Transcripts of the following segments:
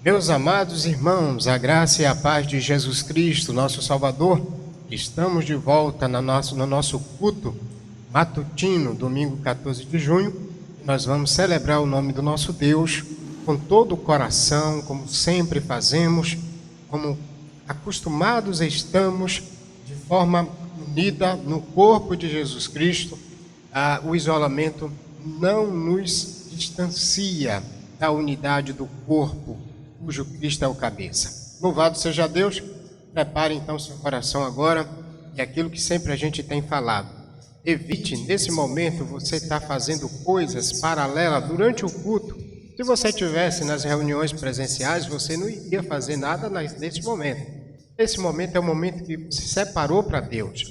Meus amados irmãos, a graça e a paz de Jesus Cristo, nosso Salvador, estamos de volta no nosso culto matutino, domingo 14 de junho. Nós vamos celebrar o nome do nosso Deus com todo o coração, como sempre fazemos, como acostumados estamos, de forma unida no corpo de Jesus Cristo. O isolamento não nos distancia da unidade do corpo, cujo Cristo é o cabeça. Louvado seja Deus. Prepare então seu coração agora e aquilo que sempre a gente tem falado. Evite, nesse momento, você estar fazendo coisas paralelas durante o culto. Se você estivesse nas reuniões presenciais, você não iria fazer nada nesse momento. Esse momento é o momento que você separou para Deus.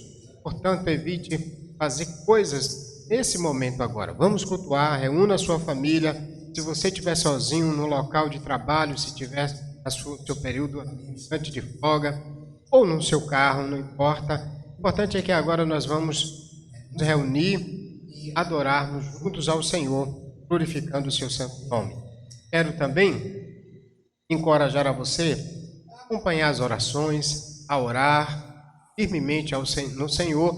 Portanto, evite fazer coisas nesse momento agora. Vamos cultuar, reúna a sua família. Se você estiver sozinho no local de trabalho, se tiver seu período administrante de folga, ou no seu carro, não importa. O importante é que agora nós vamos nos reunir e adorarmos juntos ao Senhor, glorificando o seu santo nome. Quero também encorajar a você a acompanhar as orações, a orar firmemente no Senhor,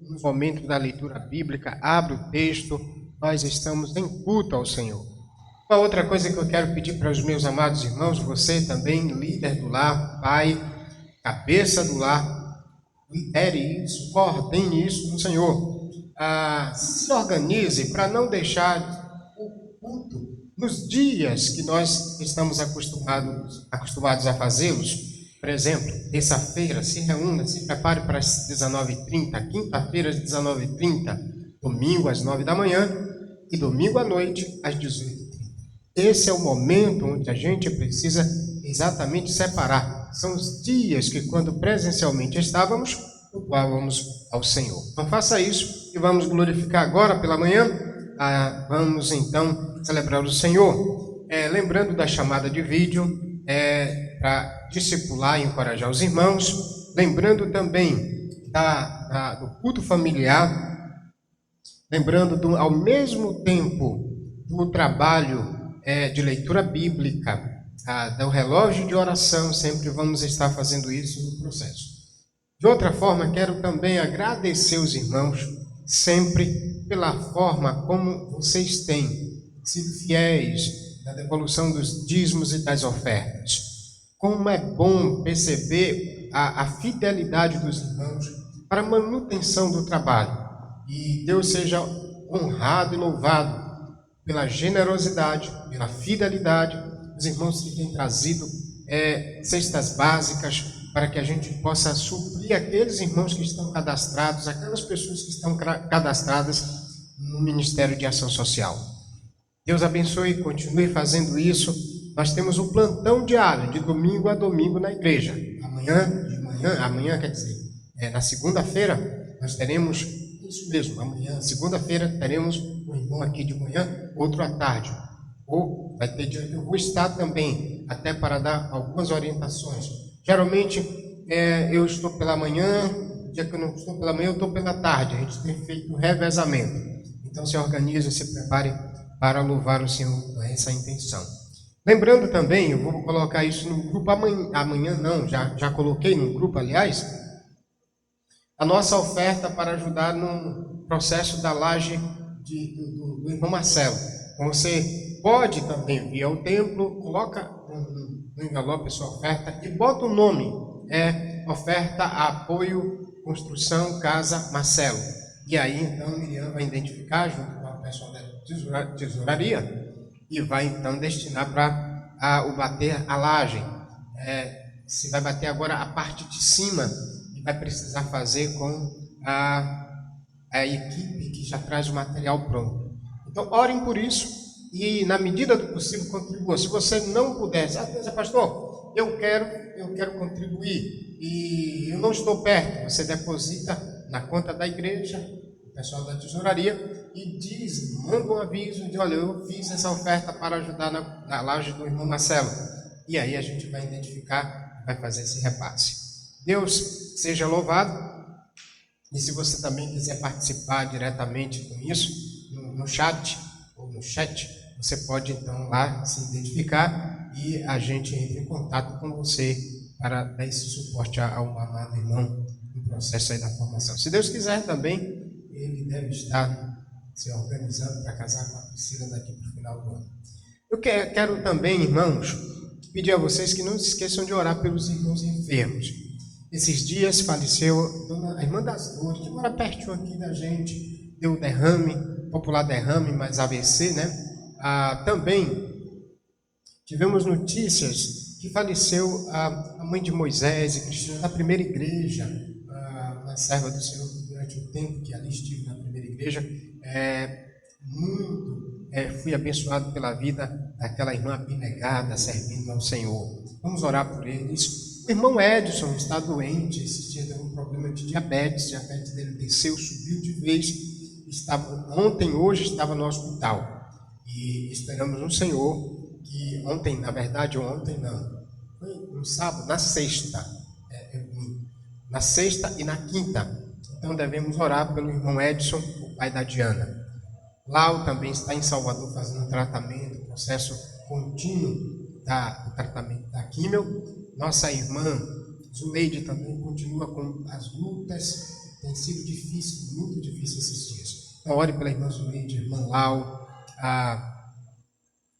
no momento da leitura bíblica. Abre o texto, nós estamos em culto ao Senhor. Uma outra coisa que eu quero pedir para os meus amados irmãos, você também, líder do lar, pai, cabeça do lar, lidere isso, coordene isso no Senhor. Se organize para não deixar o culto nos dias que nós estamos acostumados a fazê-los. Por exemplo, terça-feira, se reúna, se prepare para as 19h30, quinta-feira às 19h30, domingo às 9 da manhã e domingo à noite às 18h30. Esse é o momento onde a gente precisa exatamente separar. São os dias que, quando presencialmente estávamos, cultuávamos ao Senhor. Então faça isso e vamos glorificar agora pela manhã. Vamos então celebrar o Senhor. Lembrando da chamada de vídeo, para discipular e encorajar os irmãos. Lembrando também do culto familiar. Lembrando ao mesmo tempo do trabalho de leitura bíblica, do relógio de oração, sempre vamos estar fazendo isso no processo. De outra forma, quero também agradecer os irmãos sempre pela forma como vocês têm sido fiéis na devolução dos dízimos e das ofertas. Como é bom perceber a fidelidade dos irmãos para a manutenção do trabalho. E Deus seja honrado e louvado pela generosidade, pela fidelidade, os irmãos que têm trazido cestas básicas para que a gente possa suprir aqueles irmãos que estão cadastrados, aquelas pessoas que estão cadastradas no Ministério de Ação Social. Deus abençoe e continue fazendo isso. Nós temos um plantão diário, de domingo a domingo na igreja. Amanhã quer dizer, na segunda-feira, nós teremos isso mesmo, amanhã, segunda-feira, teremos um irmão aqui de manhã, outro à tarde. Ou vai ter dia que eu vou estar também, até para dar algumas orientações. Geralmente, eu estou pela manhã, dia que eu não estou pela manhã, eu estou pela tarde. A gente tem feito um revezamento. Então, se organize, se prepare para louvar o Senhor com essa intenção. Lembrando também, eu vou colocar isso no grupo amanhã não, já coloquei no grupo, aliás, a nossa oferta para ajudar no processo da laje do irmão Marcelo. Então, você pode também vir ao templo, coloca no envelope a sua oferta e bota o nome, oferta apoio construção Casa Marcelo. E aí, então, Miriam vai identificar junto com a pessoa da tesouraria e vai, então, destinar para o bater a laje. Você vai bater agora a parte de cima, vai precisar fazer com a equipe que já traz o material pronto. Então, orem por isso e, na medida do possível, contribua. Se você não puder, pastor, eu quero contribuir e eu não estou perto, você deposita na conta da igreja, o pessoal da tesouraria, e manda um aviso de, olha, eu fiz essa oferta para ajudar na laje do irmão Marcelo. E aí a gente vai identificar, vai fazer esse repasse. Deus seja louvado. E se você também quiser participar diretamente com isso, no chat, ou no chat, você pode então lá se identificar e a gente entra em contato com você para dar esse suporte ao amado irmão no processo aí da formação. Se Deus quiser também, ele deve estar se organizando para casar com a Priscila daqui para o final do ano. Eu quero também, irmãos, pedir a vocês que não se esqueçam de orar pelos irmãos enfermos. Esses dias faleceu a irmã das Dores, que mora pertinho aqui da gente, deu derrame, popular derrame, mas AVC, né? Também tivemos notícias que faleceu a mãe de Moisés e Cristina da primeira igreja, na serva do Senhor, durante o tempo que ali estive na primeira igreja. Fui abençoado pela vida daquela irmã abnegada, servindo ao Senhor. Vamos orar por eles. O irmão Edson está doente, esses dias teve um problema de diabetes, a diabetes dele desceu, subiu de vez, hoje estava no hospital. E esperamos no Senhor que ontem não, foi no sábado, na sexta e na quinta. Então devemos orar pelo irmão Edson, o pai da Diana. Lau também está em Salvador fazendo um tratamento, processo contínuo do tratamento da químio. Nossa irmã Zuleide também continua com as lutas, tem sido difícil, muito difícil esses dias. Então ore pela irmã Zuleide, irmã Lau,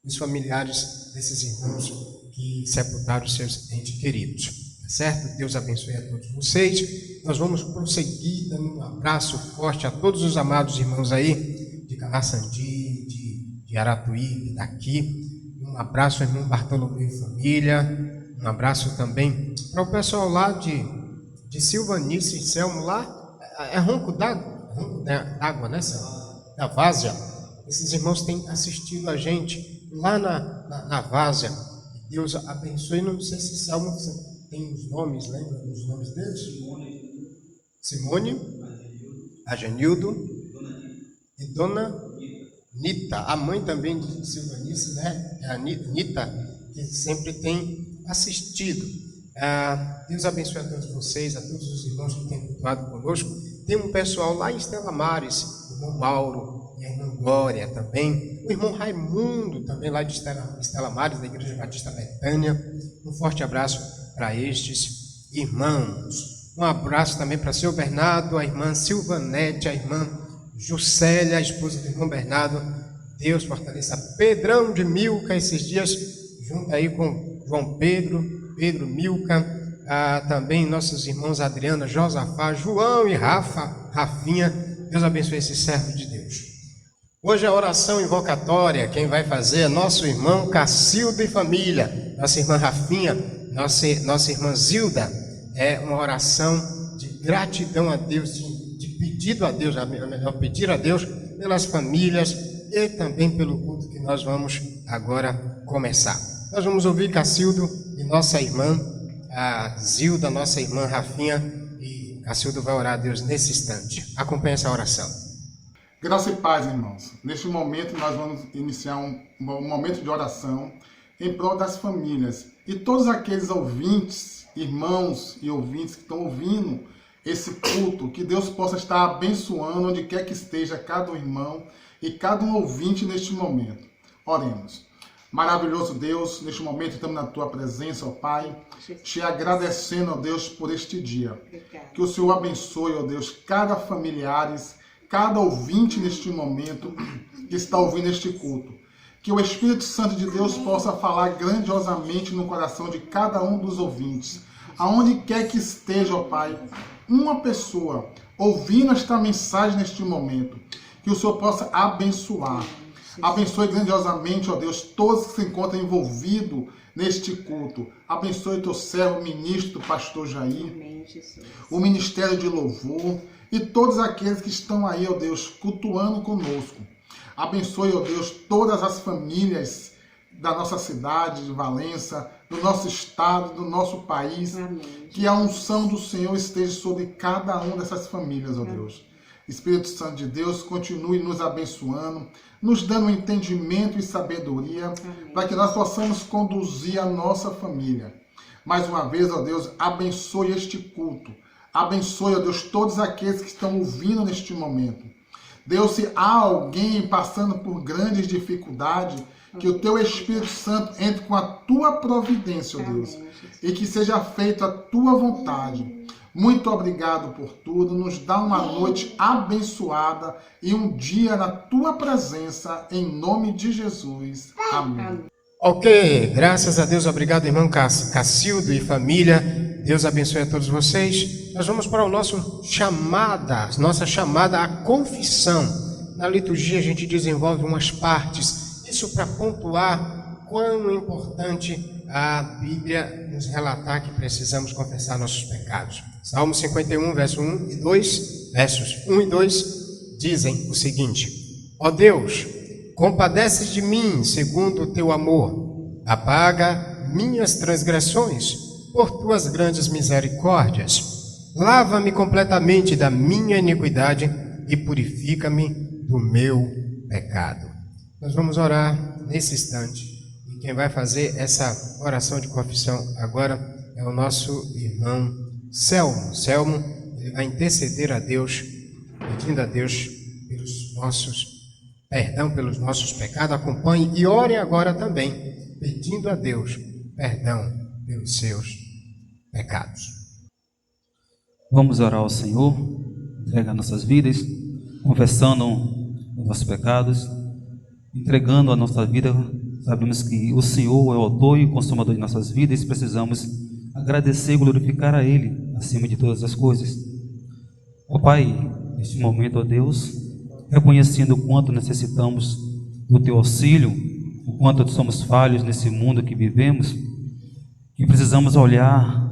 os familiares desses irmãos que sepultaram seus entes queridos. Tá certo? Deus abençoe a todos vocês. Nós vamos prosseguir dando um abraço forte a todos os amados irmãos aí, de Calaçandi, de Aratuí, daqui. Um abraço ao irmão Bartolomeu e família. Um abraço também para o pessoal lá de Silvanice e Selmo, lá. É Ronco d'Água, né, Selmo? Da Várzea. Esses irmãos têm assistido a gente lá na Várzea. Deus abençoe. Não sei se Selmo tem os nomes, lembra os nomes deles? Simone, Agenildo e Dona Nita. A mãe também de Silvanice, né? É a Nita, que sempre tem assistido. Deus abençoe a todos vocês, a todos os irmãos que têm cultuado conosco. Tem um pessoal lá em Estela Maris, o irmão Mauro e a irmã Glória também, o irmão Raimundo também lá de Estela Maris, da Igreja Batista Betânia. Um forte abraço para estes irmãos. Um abraço também para o seu Bernardo, a irmã Silvanete, a irmã Juscelia, a esposa do irmão Bernardo. Deus fortaleça Pedrão de Milca esses dias, junto aí com João Pedro, Milca, também nossos irmãos Adriana, Josafá, João e Rafinha. Deus abençoe esses servos de Deus. Hoje a oração invocatória, quem vai fazer é nosso irmão Cacildo e família, nossa irmã Rafinha, nossa irmã Zilda. É uma oração de gratidão a Deus, de pedido a Deus, melhor pedir a Deus pelas famílias e também pelo culto que nós vamos agora começar. Nós vamos ouvir Cacildo e nossa irmã Zilda, nossa irmã Rafinha, e Cacildo vai orar a Deus nesse instante. Acompanhe essa oração. Graça e paz, irmãos. Neste momento nós vamos iniciar um momento de oração em prol das famílias e todos aqueles ouvintes, irmãos e ouvintes que estão ouvindo esse culto, que Deus possa estar abençoando onde quer que esteja cada irmão e cada um ouvinte neste momento. Oremos. Maravilhoso Deus, neste momento estamos na Tua presença, ó Pai, te agradecendo, ó Deus, por este dia. Que o Senhor abençoe, ó Deus, cada familiares, cada ouvinte neste momento que está ouvindo este culto. Que o Espírito Santo de Deus possa falar grandiosamente no coração de cada um dos ouvintes. Aonde quer que esteja, ó Pai, uma pessoa ouvindo esta mensagem neste momento, que o Senhor possa abençoar. Abençoe grandiosamente, ó Deus, todos que se encontram envolvidos neste culto. Abençoe teu servo, ministro, pastor Jair, o ministério de louvor e todos aqueles que estão aí, ó Deus, cultuando conosco. Abençoe, ó Deus, todas as famílias da nossa cidade de Valença, do nosso estado, do nosso país. Amém. Que a unção do Senhor esteja sobre cada uma dessas famílias, ó Deus. Espírito Santo de Deus, continue nos abençoando, nos dando entendimento e sabedoria, para que nós possamos conduzir a nossa família. Mais uma vez, ó Deus, abençoe este culto. Abençoe, ó Deus, todos aqueles que estão ouvindo neste momento. Deus, se há alguém passando por grandes dificuldades, Que o teu Espírito Santo entre com a tua providência, ó Deus, e que seja feita a tua vontade. Muito obrigado por tudo. Nos dá uma noite abençoada e um dia na tua presença, em nome de Jesus. Amém. Ok, graças a Deus, obrigado, irmão Cacildo e família. Deus abençoe a todos vocês. Nós vamos para o nossa chamada à confissão. Na liturgia a gente desenvolve umas partes, isso para pontuar quão importante a Bíblia nos relatar que precisamos confessar nossos pecados. Salmo 51, versos 1 e 2, dizem o seguinte: Ó Deus, compadece de mim segundo o teu amor, apaga minhas transgressões por tuas grandes misericórdias. Lava-me completamente da minha iniquidade e purifica-me do meu pecado. Nós vamos orar nesse instante. E quem vai fazer essa oração de confissão agora é o nosso irmão Selmo. Selmo, ele vai interceder a Deus, pedindo a Deus perdão pelos nossos pecados. Acompanhe e ore agora também, pedindo a Deus perdão pelos seus pecados. Vamos orar ao Senhor, entregar nossas vidas, confessando os nossos pecados, entregando a nossa vida. Sabemos que o Senhor é o autor e o consumador de nossas vidas e precisamos agradecer e glorificar a Ele acima de todas as coisas. Ó Pai, neste momento, ó Deus, reconhecendo o quanto necessitamos do Teu auxílio, o quanto somos falhos nesse mundo que vivemos, que precisamos olhar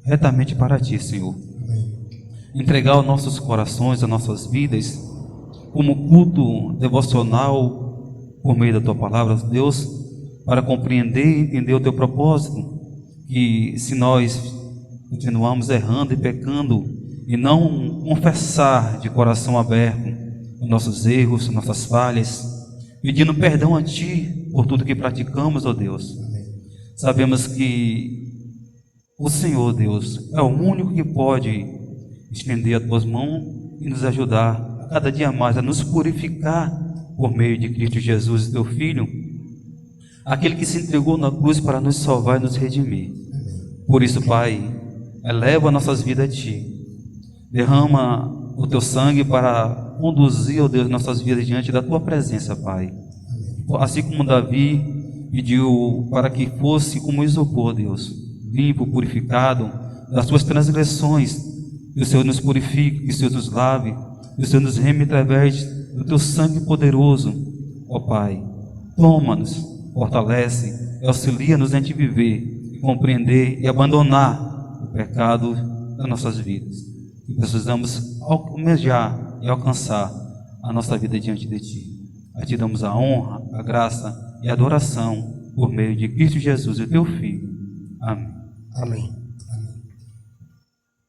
retamente para Ti, Senhor. Entregar os nossos corações, as nossas vidas, como culto devocional por meio da Tua palavra, Deus, para compreender e entender o Teu propósito, que se nós continuamos errando e pecando e não confessar de coração aberto os nossos erros, nossas falhas, pedindo perdão a Ti por tudo que praticamos, ó Deus. Sabemos que o Senhor, Deus, é o único que pode estender as Tuas mãos e nos ajudar a cada dia mais a nos purificar por meio de Cristo Jesus, Teu Filho, aquele que se entregou na cruz para nos salvar e nos redimir. Por isso, Pai, eleva nossas vidas a Ti, derrama o Teu sangue para conduzir, ó Deus, nossas vidas diante da Tua presença, Pai. Assim como Davi pediu para que fosse como isopor, Deus, limpo, purificado das Suas transgressões, que o Senhor nos purifique, que o Senhor nos lave, que o Senhor nos reme através do Teu sangue poderoso, ó Pai. Toma-nos, fortalece e auxilia-nos a gente viver, compreender e abandonar o pecado das nossas vidas. E precisamos almejar e alcançar a nossa vida diante de Ti. A Ti damos a honra, a graça e a adoração por meio de Cristo Jesus, o Teu Filho. Amém. Amém.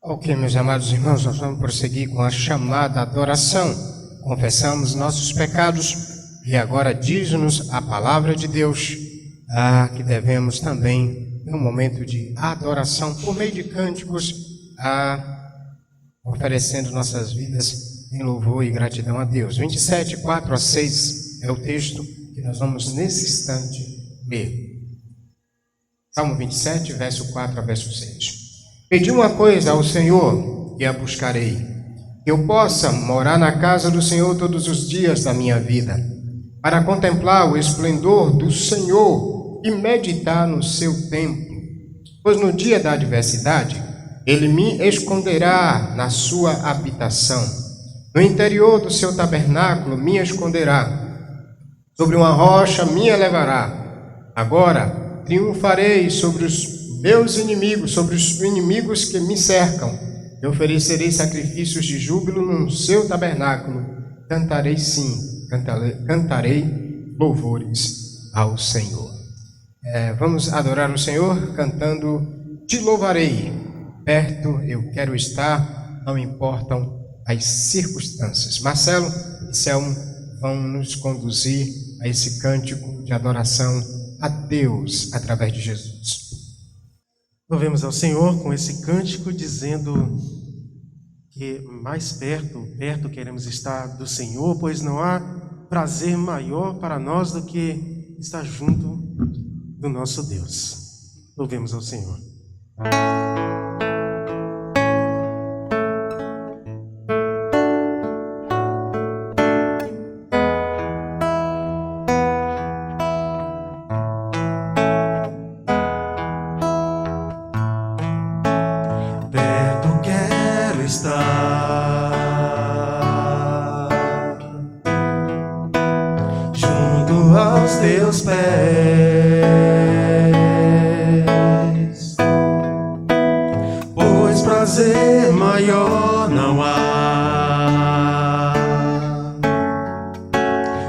Ok, meus amados irmãos, nós vamos prosseguir com a chamada adoração. Confessamos nossos pecados e agora diz-nos a palavra de Deus que devemos também, num momento de adoração, por meio de cânticos, oferecendo nossas vidas em louvor e gratidão a Deus. 27, 4 a 6 é o texto que nós vamos nesse instante ler. Salmo 27, verso 4 a verso 6. Pedi uma coisa ao Senhor e a buscarei, que eu possa morar na casa do Senhor todos os dias da minha vida, para contemplar o esplendor do Senhor e meditar no seu templo. Pois no dia da adversidade, Ele me esconderá na sua habitação. No interior do seu tabernáculo me esconderá. Sobre uma rocha me elevará. Agora triunfarei sobre os meus inimigos, sobre os inimigos que me cercam. Eu oferecerei sacrifícios de júbilo no seu tabernáculo. Cantarei cantarei louvores ao Senhor. Vamos adorar o Senhor cantando Te louvarei. Perto eu quero estar, não importam as circunstâncias. Marcelo e Selmo vão nos conduzir a esse cântico de adoração a Deus através de Jesus. Louvemos ao Senhor com esse cântico, dizendo que mais perto queremos estar do Senhor, pois não há prazer maior para nós do que estar junto do nosso Deus. Louvemos ao Senhor. Perto quero estar, junto aos teus pés, pois prazer maior não há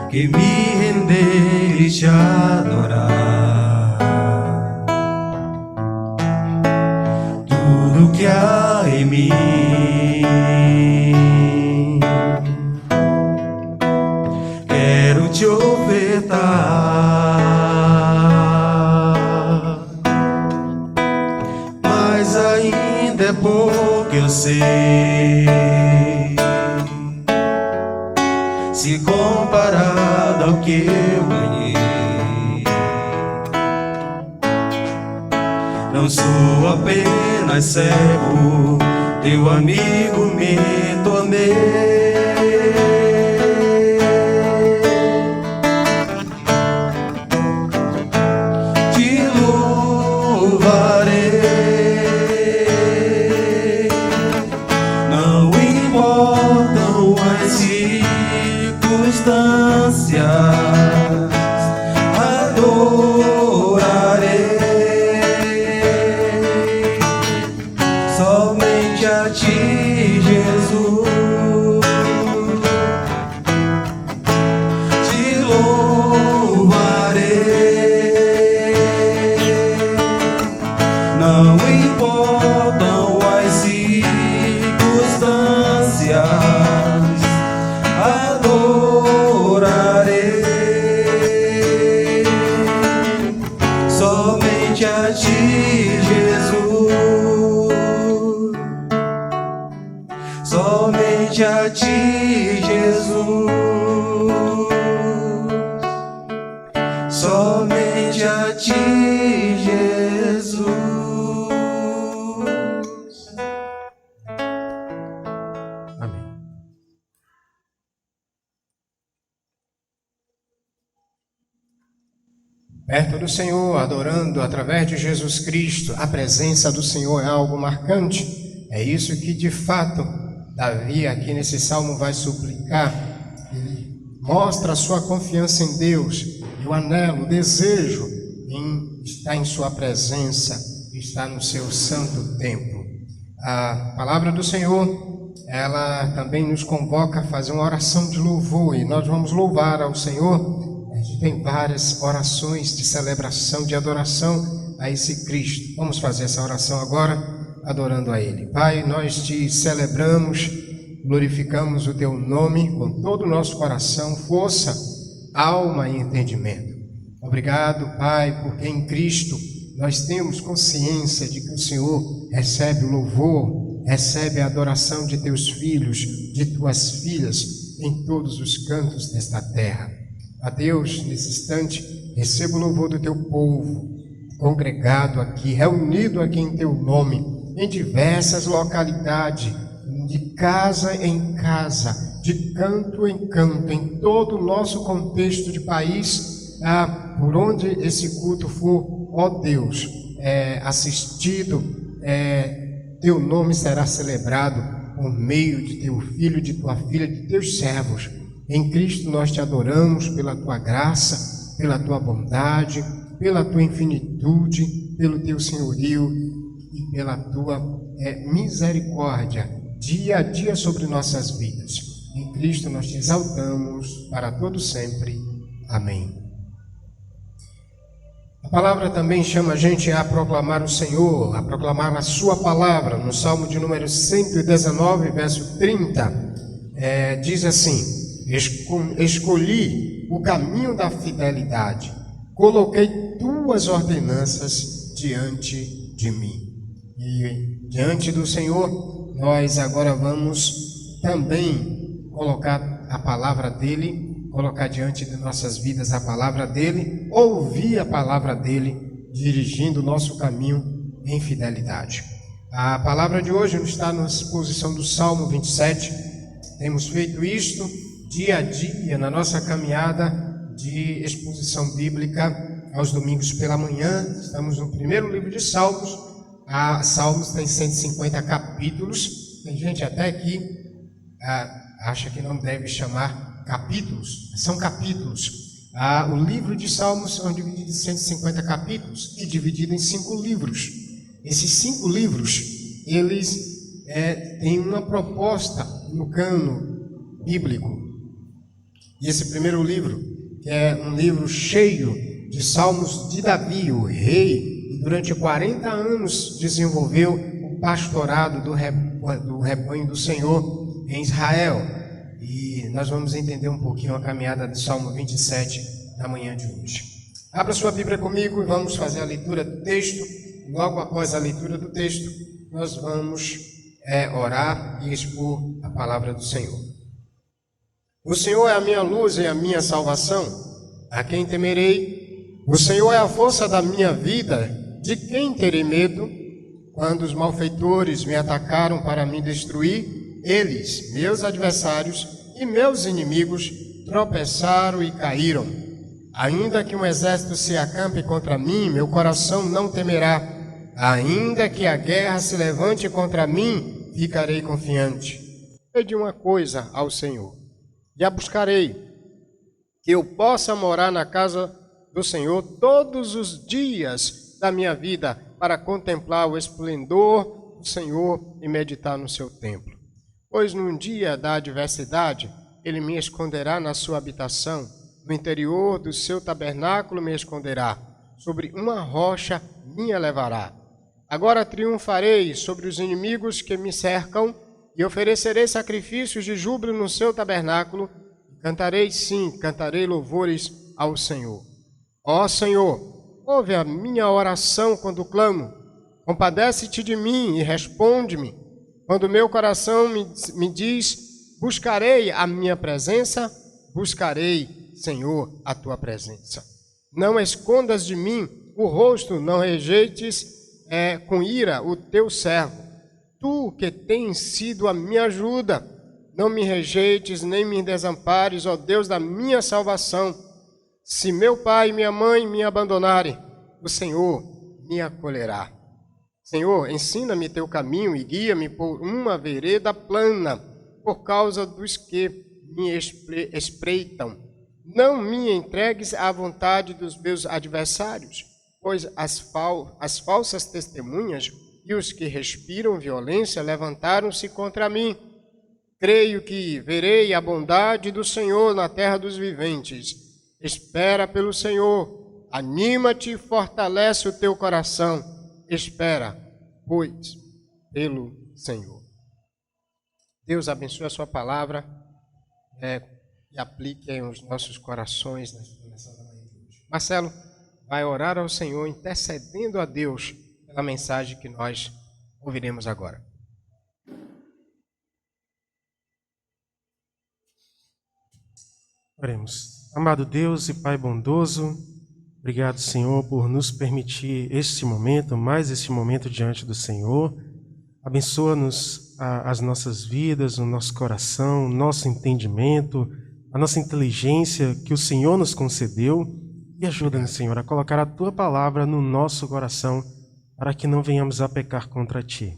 que me render e te adorar. Tudo que há em mim quero te ofertar, mas ainda é pouco, eu sei, se comparado ao que eu ganhei. Não sou apenas servo, teu amigo me tornei. Te louvarei, não importam as circunstâncias, adorarei somente a ti, Jesus. Te louvarei, não importam as circunstâncias, adorarei somente a ti, Jesus. Somente a ti, Jesus. Somente a ti, Jesus. Amém. Perto do Senhor, adorando através de Jesus Cristo, a presença do Senhor é algo marcante. É isso que de fato Davi aqui nesse salmo vai suplicar. Ele mostra a sua confiança em Deus, e o anelo, o desejo em estar em sua presença, estar no seu santo templo. A palavra do Senhor, ela também nos convoca a fazer uma oração de louvor, e nós vamos louvar ao Senhor. A gente tem várias orações de celebração, de adoração a esse Cristo. Vamos fazer essa oração agora, adorando a Ele. Pai, nós te celebramos, glorificamos o Teu nome com todo o nosso coração, força, alma e entendimento. Obrigado, Pai, porque em Cristo nós temos consciência de que o Senhor recebe o louvor, recebe a adoração de Teus filhos, de Tuas filhas, em todos os cantos desta terra. A Deus, nesse instante, receba o louvor do Teu povo, congregado aqui, reunido aqui em Teu nome, em diversas localidades, de casa em casa, de canto em canto, em todo o nosso contexto de país, por onde esse culto for, ó Deus, assistido, Teu nome será celebrado por meio de Teu Filho, de Tua Filha, de Teus servos. Em Cristo nós Te adoramos pela Tua graça, pela Tua bondade, pela Tua infinitude, pelo Teu senhorio e pela Tua misericórdia, dia a dia sobre nossas vidas. Em Cristo nós Te exaltamos para todo sempre. Amém. A palavra também chama a gente a proclamar o Senhor, a proclamar a Sua palavra. No Salmo de número 119, verso 30, diz assim: escolhi o caminho da fidelidade, coloquei Tuas ordenanças diante de mim. E diante do Senhor, nós agora vamos também colocar a palavra dEle colocar diante de nossas vidas a palavra dele, ouvir a palavra dele, dirigindo o nosso caminho em fidelidade. A palavra de hoje está na exposição do Salmo 27. Temos feito isto dia a dia na nossa caminhada de exposição bíblica aos domingos pela manhã. Estamos no primeiro livro de Salmos. Salmos tem 150 capítulos. Tem gente até que acha que não deve chamar capítulos. São capítulos. O livro de Salmos são divididos em 150 capítulos e dividido em 5 livros. Esses 5 livros, eles têm uma proposta no cano bíblico. E esse primeiro livro, que é um livro cheio de salmos de Davi, o rei, e durante 40 anos desenvolveu o pastorado do rebanho do Senhor em Israel. E nós vamos entender um pouquinho a caminhada do Salmo 27 na manhã de hoje. Abra sua Bíblia comigo e vamos fazer a leitura do texto. Logo após a leitura do texto, nós vamos orar e expor a palavra do Senhor. O Senhor é a minha luz e a minha salvação, a quem temerei? O Senhor é a força da minha vida, de quem terei medo? Quando os malfeitores me atacaram para me destruir, eles, meus adversários e meus inimigos, tropeçaram e caíram. Ainda que um exército se acampe contra mim, meu coração não temerá. Ainda que a guerra se levante contra mim, ficarei confiante. Pedi uma coisa ao Senhor, e a buscarei, que eu possa morar na casa do Senhor todos os dias da minha vida, para contemplar o esplendor do Senhor e meditar no seu templo. Pois num dia da adversidade, ele me esconderá na sua habitação, no interior do seu tabernáculo me esconderá, sobre uma rocha me elevará. Agora triunfarei sobre os inimigos que me cercam e oferecerei sacrifícios de júbilo no seu tabernáculo. Cantarei, sim, cantarei louvores ao Senhor. Ó Senhor, ouve a minha oração quando clamo. Compadece-te de mim e responde-me. Quando meu coração me diz, buscarei a minha presença, buscarei, Senhor, a tua presença. Não escondas de mim o rosto, não rejeites com ira o teu servo. Tu que tens sido a minha ajuda, não me rejeites nem me desampares, ó Deus da minha salvação. Se meu pai e minha mãe me abandonarem, o Senhor me acolherá. Senhor, ensina-me teu caminho e guia-me por uma vereda plana, por causa dos que me espreitam. Não me entregues à vontade dos meus adversários, pois as falsas testemunhas e os que respiram violência levantaram-se contra mim. Creio que verei a bondade do Senhor na terra dos viventes. Espera pelo Senhor, anima-te e fortalece o teu coração. Espera, pois, pelo Senhor. Deus abençoe a sua palavra e aplique em os nossos corações nessa manhã de hoje. Marcelo vai orar ao Senhor, intercedendo a Deus pela mensagem que nós ouviremos agora. Oremos. Amado Deus e Pai bondoso, obrigado, Senhor, por nos permitir este momento, mais este momento diante do Senhor. Abençoa-nos as nossas vidas, o nosso coração, o nosso entendimento, a nossa inteligência que o Senhor nos concedeu. E ajuda-nos, Senhor, a colocar a Tua palavra no nosso coração, para que não venhamos a pecar contra Ti.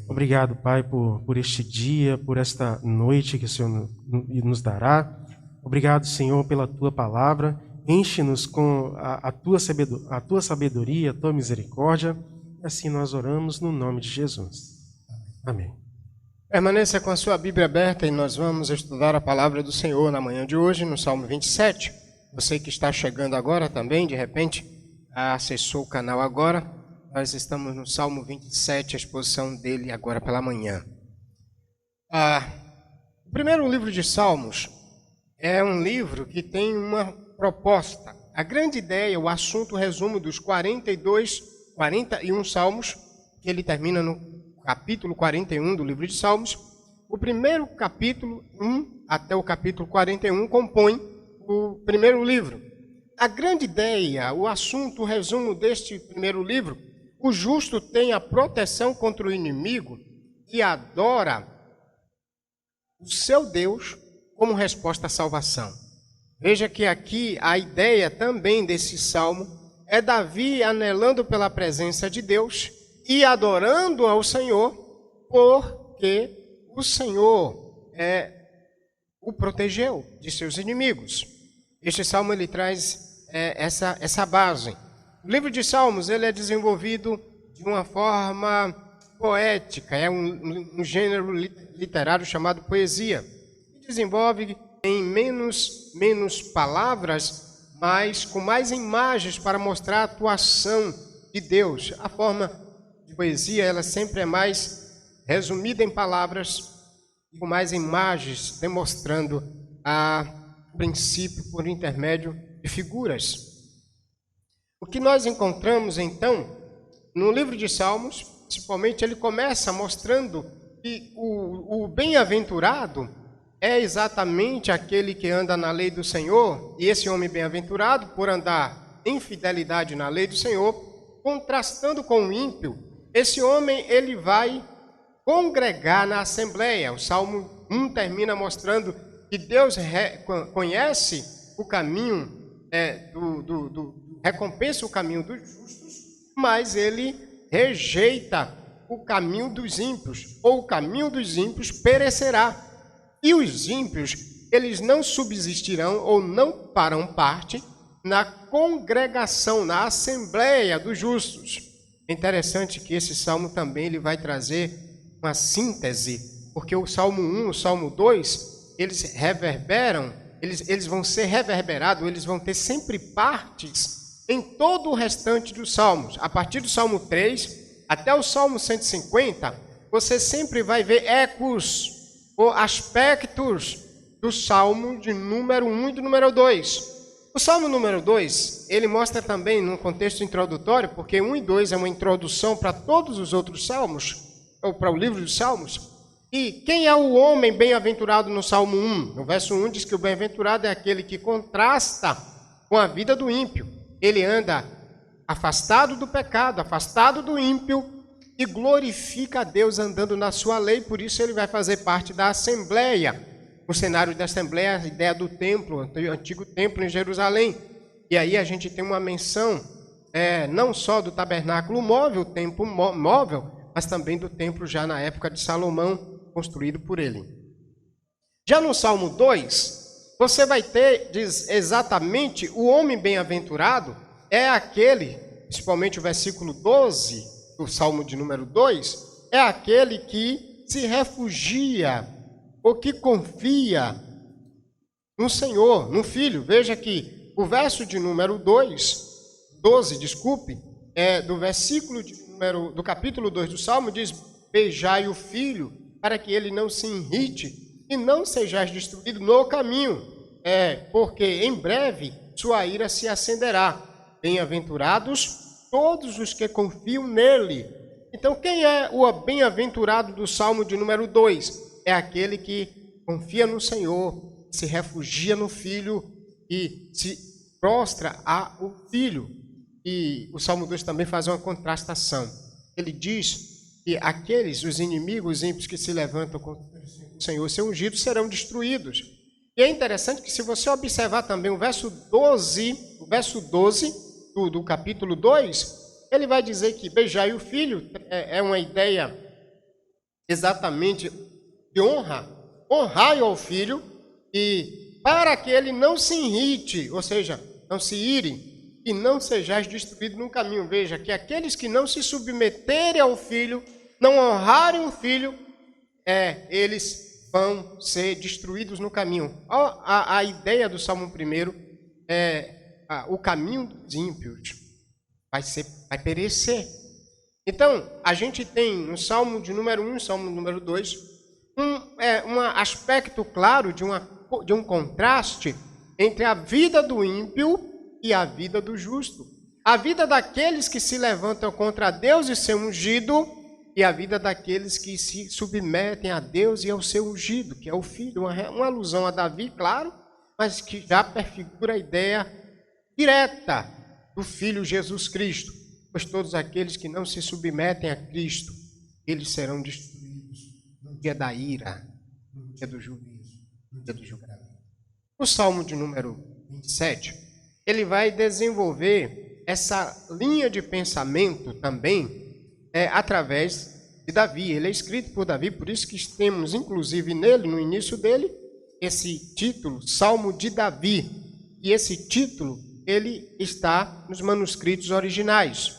Obrigado, Pai, por este dia, por esta noite que o Senhor nos dará. Obrigado, Senhor, pela Tua palavra. Enche-nos com a Tua sabedoria, a Tua misericórdia. E assim nós oramos no nome de Jesus. Amém. Permaneça com a sua Bíblia aberta e nós vamos estudar a palavra do Senhor na manhã de hoje, no Salmo 27. Você que está chegando agora também, de repente, acessou o canal agora. Nós estamos no Salmo 27, a exposição dele agora pela manhã. O primeiro livro de Salmos é um livro que tem uma proposta. A grande ideia, o assunto, o resumo dos 41 Salmos, que ele termina no capítulo 41 do livro de Salmos. O primeiro capítulo, 1 até o capítulo 41, compõe o primeiro livro. A grande ideia, o assunto, o resumo deste primeiro livro: o justo tem a proteção contra o inimigo e adora o seu Deus como resposta à salvação. Veja que aqui a ideia também desse salmo é Davi anelando pela presença de Deus e adorando ao Senhor, porque o Senhor o protegeu de seus inimigos. Este salmo ele traz essa base. O livro de Salmos ele é desenvolvido de uma forma poética, é um gênero literário chamado poesia. Desenvolve em menos palavras, mas com mais imagens para mostrar a atuação de Deus. A forma de poesia ela sempre é mais resumida em palavras, com mais imagens, demonstrando o princípio por intermédio de figuras. O que nós encontramos, então, no livro de Salmos, principalmente, ele começa mostrando que o bem-aventurado é exatamente aquele que anda na lei do Senhor, e esse homem bem-aventurado, por andar em fidelidade na lei do Senhor, contrastando com o ímpio, esse homem ele vai congregar na assembleia. O Salmo 1 termina mostrando que Deus conhece o caminho recompensa o caminho dos justos, mas ele rejeita o caminho dos ímpios, ou o caminho dos ímpios perecerá. E os ímpios, eles não subsistirão ou não farão parte na congregação, na assembleia dos justos. É interessante que esse salmo também ele vai trazer uma síntese, porque o Salmo 1, o Salmo 2, eles reverberam, eles vão ser reverberados, eles vão ter sempre partes em todo o restante dos salmos. A partir do Salmo 3 até o Salmo 150, você sempre vai ver ecos ou aspectos do Salmo de número 1 e do número 2. O Salmo número 2, ele mostra também num contexto introdutório, porque 1 e 2 é uma introdução para todos os outros salmos, ou para o livro dos Salmos. E quem é o homem bem-aventurado no Salmo 1? No verso 1 diz que o bem-aventurado é aquele que contrasta com a vida do ímpio. Ele anda afastado do pecado, afastado do ímpio, e glorifica a Deus andando na sua lei, por isso ele vai fazer parte da assembleia. O cenário da assembleia, a ideia do templo, o antigo templo em Jerusalém. E aí a gente tem uma menção, não só do tabernáculo móvel, o templo móvel, mas também do templo já na época de Salomão, construído por ele. Já no Salmo 2, você vai ter, diz exatamente, o homem bem-aventurado é aquele, principalmente o versículo 12 do Salmo de número 2, é aquele que se refugia ou que confia no Senhor, no Filho. Veja que o verso de número 12, do versículo do capítulo 2 do Salmo, diz: beijai o Filho, para que ele não se irrite e não sejais destruído no caminho, porque em breve sua ira se acenderá. Bem-aventurados todos os que confiam nele. Então, quem é o bem-aventurado do Salmo de número 2? É aquele que confia no Senhor, se refugia no Filho e se prostra ao Filho. E o Salmo 2 também faz uma contrastação. Ele diz que os inimigos ímpios que se levantam contra o Senhor, seu ungido, serão destruídos. E é interessante que, se você observar também o verso 12 do capítulo 2, ele vai dizer que beijai o Filho é uma ideia exatamente de honra. Honrai ao Filho, e para que ele não se irrite, ou seja, não se ire, e não sejais destruído no caminho. Veja que aqueles que não se submeterem ao Filho, não honrarem o Filho, eles vão ser destruídos no caminho. A ideia do Salmo 1 o caminho dos ímpios vai perecer. Então, a gente tem no Salmo de número 1 e Salmo número 2 um aspecto claro de um contraste entre a vida do ímpio e a vida do justo. A vida daqueles que se levantam contra Deus e seu ungido, e a vida daqueles que se submetem a Deus e ao seu ungido, que é o Filho. Uma alusão a Davi, claro, mas que já prefigura a ideia direta do Filho Jesus Cristo. Pois todos aqueles que não se submetem a Cristo, eles serão destruídos no dia da ira, no dia do juízo, no dia do julgamento. O Salmo de número 27, ele vai desenvolver essa linha de pensamento também através de Davi. Ele é escrito por Davi, por isso que temos, inclusive, nele, no início dele, esse título, Salmo de Davi. E esse título, ele está nos manuscritos originais.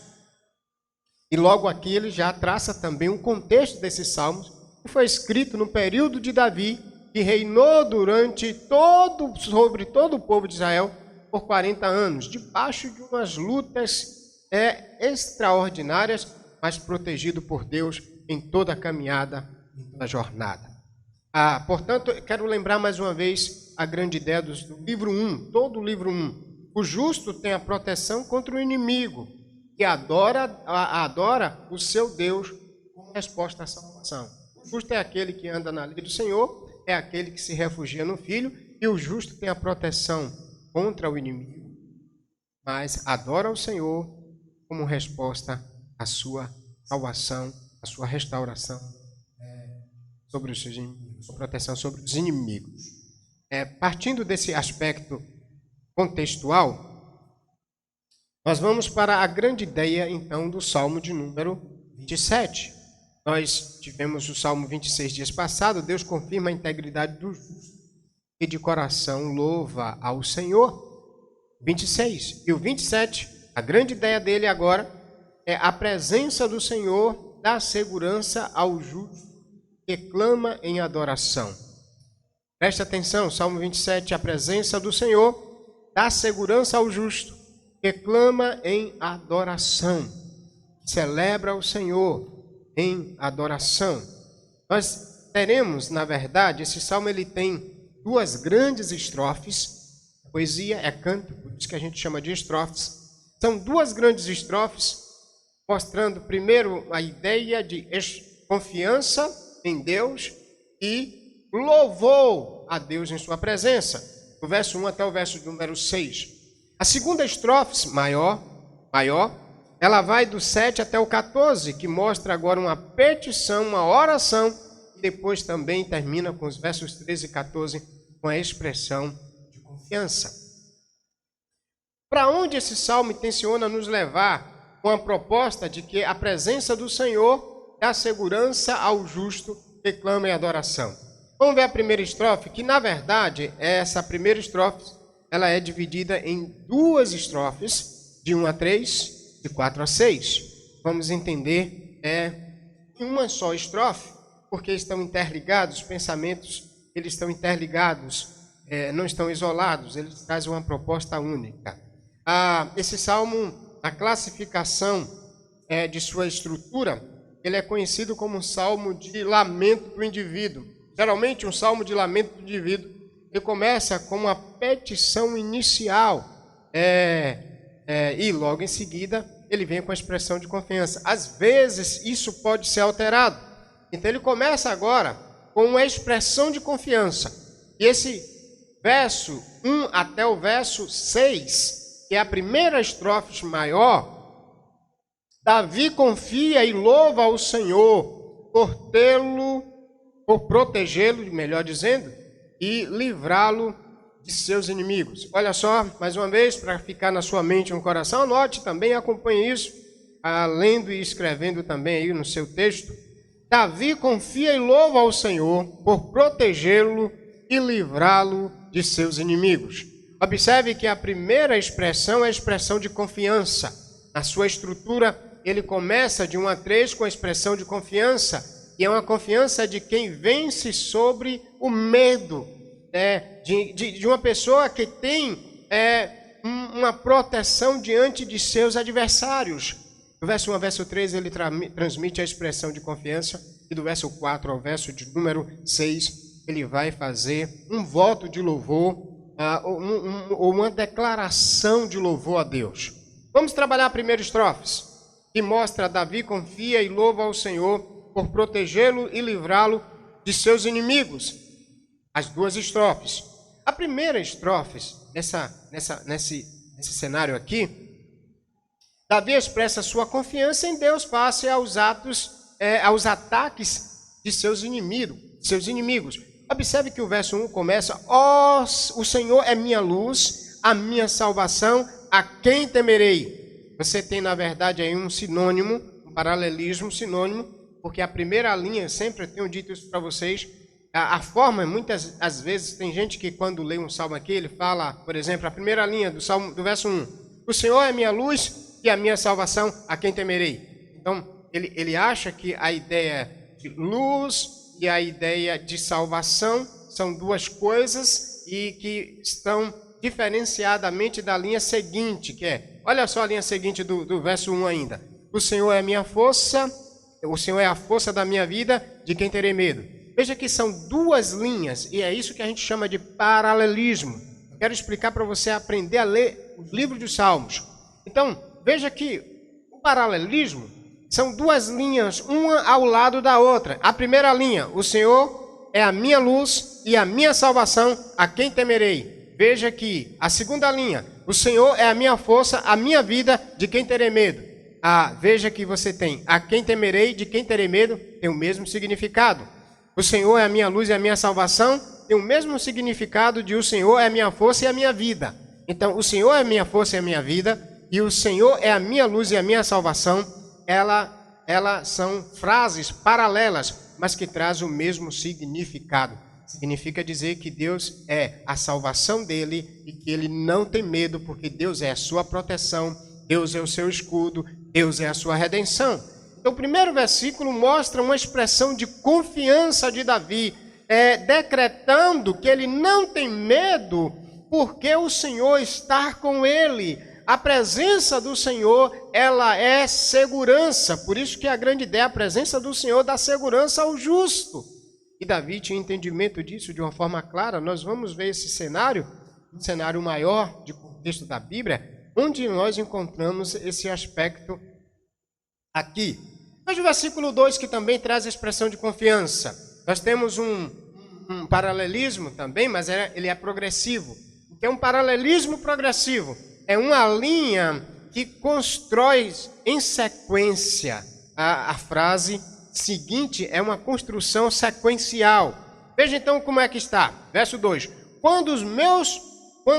E logo aqui ele já traça também um contexto desses salmos, que foi escrito no período de Davi, que reinou sobre todo o povo de Israel por 40 anos, debaixo de umas lutas extraordinárias, mas protegido por Deus em toda a caminhada, em toda a jornada. Portanto, eu quero lembrar mais uma vez a grande ideia do livro 1, todo o livro 1. O justo tem a proteção contra o inimigo e adora o seu Deus como resposta à salvação. O justo é aquele que anda na lei do Senhor, é aquele que se refugia no Filho, e o justo tem a proteção contra o inimigo, mas adora o Senhor como resposta à sua salvação, à sua restauração sobre os seus inimigos, sua proteção sobre os inimigos. Partindo desse aspecto contextual, nós vamos para a grande ideia, então, do Salmo de número 27. Nós tivemos o Salmo 26 dias passado. Deus confirma a integridade do justo e de coração louva ao Senhor. 26. E o 27, a grande ideia dele agora é a presença do Senhor dá segurança ao justo que clama em adoração. Preste atenção, Salmo 27, a presença do Senhor dá segurança ao justo que clama em adoração. Celebra o Senhor em adoração. Nós teremos, na verdade, esse salmo ele tem duas grandes estrofes. A poesia é canto, por isso que a gente chama de estrofes. São duas grandes estrofes, mostrando primeiro a ideia de confiança em Deus e louvou a Deus em sua presença. Do verso 1 até o verso número 6. A segunda estrofe, maior, ela vai do 7 até o 14, que mostra agora uma petição, uma oração, e depois também termina com os versos 13 e 14, com a expressão de confiança. Para onde esse salmo intenciona nos levar com a proposta de que a presença do Senhor dá segurança ao justo que clama em adoração? Vamos ver a primeira estrofe, que na verdade, essa primeira estrofe, ela é dividida em duas estrofes, de 1 a 3, de 4 a 6. Vamos entender em uma só estrofe, porque estão interligados, os pensamentos, eles estão interligados, não estão isolados, eles trazem uma proposta única. Esse salmo, a classificação de sua estrutura, ele é conhecido como um salmo de lamento do indivíduo. Geralmente, um salmo de lamento do indivíduo, ele começa com uma petição inicial e logo em seguida ele vem com a expressão de confiança. Às vezes isso pode ser alterado. Então ele começa agora com uma expressão de confiança. E esse verso 1 até o verso 6, que é a primeira estrofe maior, Davi confia e louva ao Senhor por protegê-lo, melhor dizendo, e livrá-lo de seus inimigos. Olha só, mais uma vez, para ficar na sua mente e no coração, anote também, acompanhe isso, lendo e escrevendo também aí no seu texto. Davi confia e louva ao Senhor por protegê-lo e livrá-lo de seus inimigos. Observe que a primeira expressão é a expressão de confiança. Na sua estrutura, ele começa de 1 a 3 com a expressão de confiança, e é uma confiança de quem vence sobre o medo, de uma pessoa que tem uma proteção diante de seus adversários. Do verso 1 ao verso 3, ele transmite a expressão de confiança, e do verso 4 ao verso de número 6, ele vai fazer um voto de louvor, ou uma declaração de louvor a Deus. Vamos trabalhar a primeira estrofe, que mostra Davi confia e louva ao Senhor por protegê-lo e livrá-lo de seus inimigos. As duas estrofes. A primeira estrofe, nesse cenário aqui, Davi expressa sua confiança em Deus face aos ataques de seus inimigos. Observe que o verso 1 começa: o Senhor é minha luz, a minha salvação, a quem temerei? Você tem, na verdade, aí um sinônimo, um paralelismo, sinônimo, porque a primeira linha, sempre eu tenho dito isso para vocês, a forma, muitas às vezes, tem gente que quando lê um salmo aqui, ele fala, por exemplo, a primeira linha do verso 1, o Senhor é minha luz e a minha salvação, a quem temerei? Então, ele acha que a ideia de luz e a ideia de salvação são duas coisas e que estão diferenciadamente da linha seguinte, que é, olha só a linha seguinte do verso 1 ainda. O Senhor é a minha força, o Senhor é a força da minha vida, de quem terei medo? Veja que são duas linhas e é isso que a gente chama de paralelismo. Quero explicar para você aprender a ler o livro dos Salmos. Então, veja que o paralelismo são duas linhas, uma ao lado da outra. A primeira linha, o Senhor é a minha luz e a minha salvação, a quem temerei? Veja que a segunda linha, o Senhor é a minha força, a minha vida, de quem terei medo? Veja que você tem a quem temerei, de quem terei medo, tem o mesmo significado. O Senhor é a minha luz e a minha salvação, tem o mesmo significado de o Senhor é a minha força e a minha vida. Então, o Senhor é a minha força e a minha vida, e o Senhor é a minha luz e a minha salvação. Elas são frases paralelas, mas que trazem o mesmo significado. Significa dizer que Deus é a salvação dele e que ele não tem medo, porque Deus é a sua proteção, Deus é o seu escudo, Deus é a sua redenção. Então, o primeiro versículo mostra uma expressão de confiança de Davi, decretando que ele não tem medo, porque o Senhor está com ele. A presença do Senhor, ela é segurança. Por isso que a grande ideia, a presença do Senhor dá segurança ao justo. E Davi tinha entendimento disso de uma forma clara. Nós vamos ver esse cenário, um cenário maior de contexto da Bíblia, onde nós encontramos esse aspecto aqui. Mas o versículo 2, que também traz a expressão de confiança. Nós temos um paralelismo também, mas ele é progressivo. É um paralelismo progressivo. É uma linha que constrói em sequência. A frase seguinte é uma construção sequencial. Veja então como é que está. Verso 2. Quando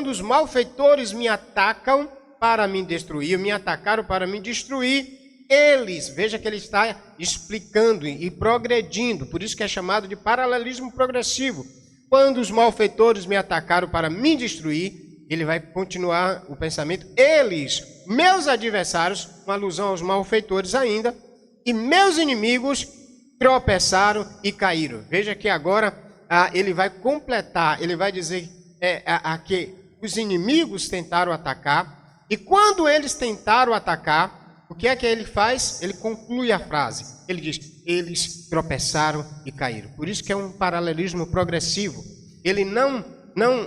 os malfeitores me atacam para me destruir, me atacaram para me destruir, eles, veja que ele está explicando e progredindo, por isso que é chamado de paralelismo progressivo. Quando os malfeitores me atacaram para me destruir, ele vai continuar o pensamento, eles, meus adversários, uma alusão aos malfeitores ainda, e meus inimigos tropeçaram e caíram. Veja que agora ele vai completar, ele vai dizer que os inimigos tentaram atacar, e quando eles tentaram atacar, o que é que ele faz? Ele conclui a frase. Ele diz, eles tropeçaram e caíram. Por isso que é um paralelismo progressivo. Ele não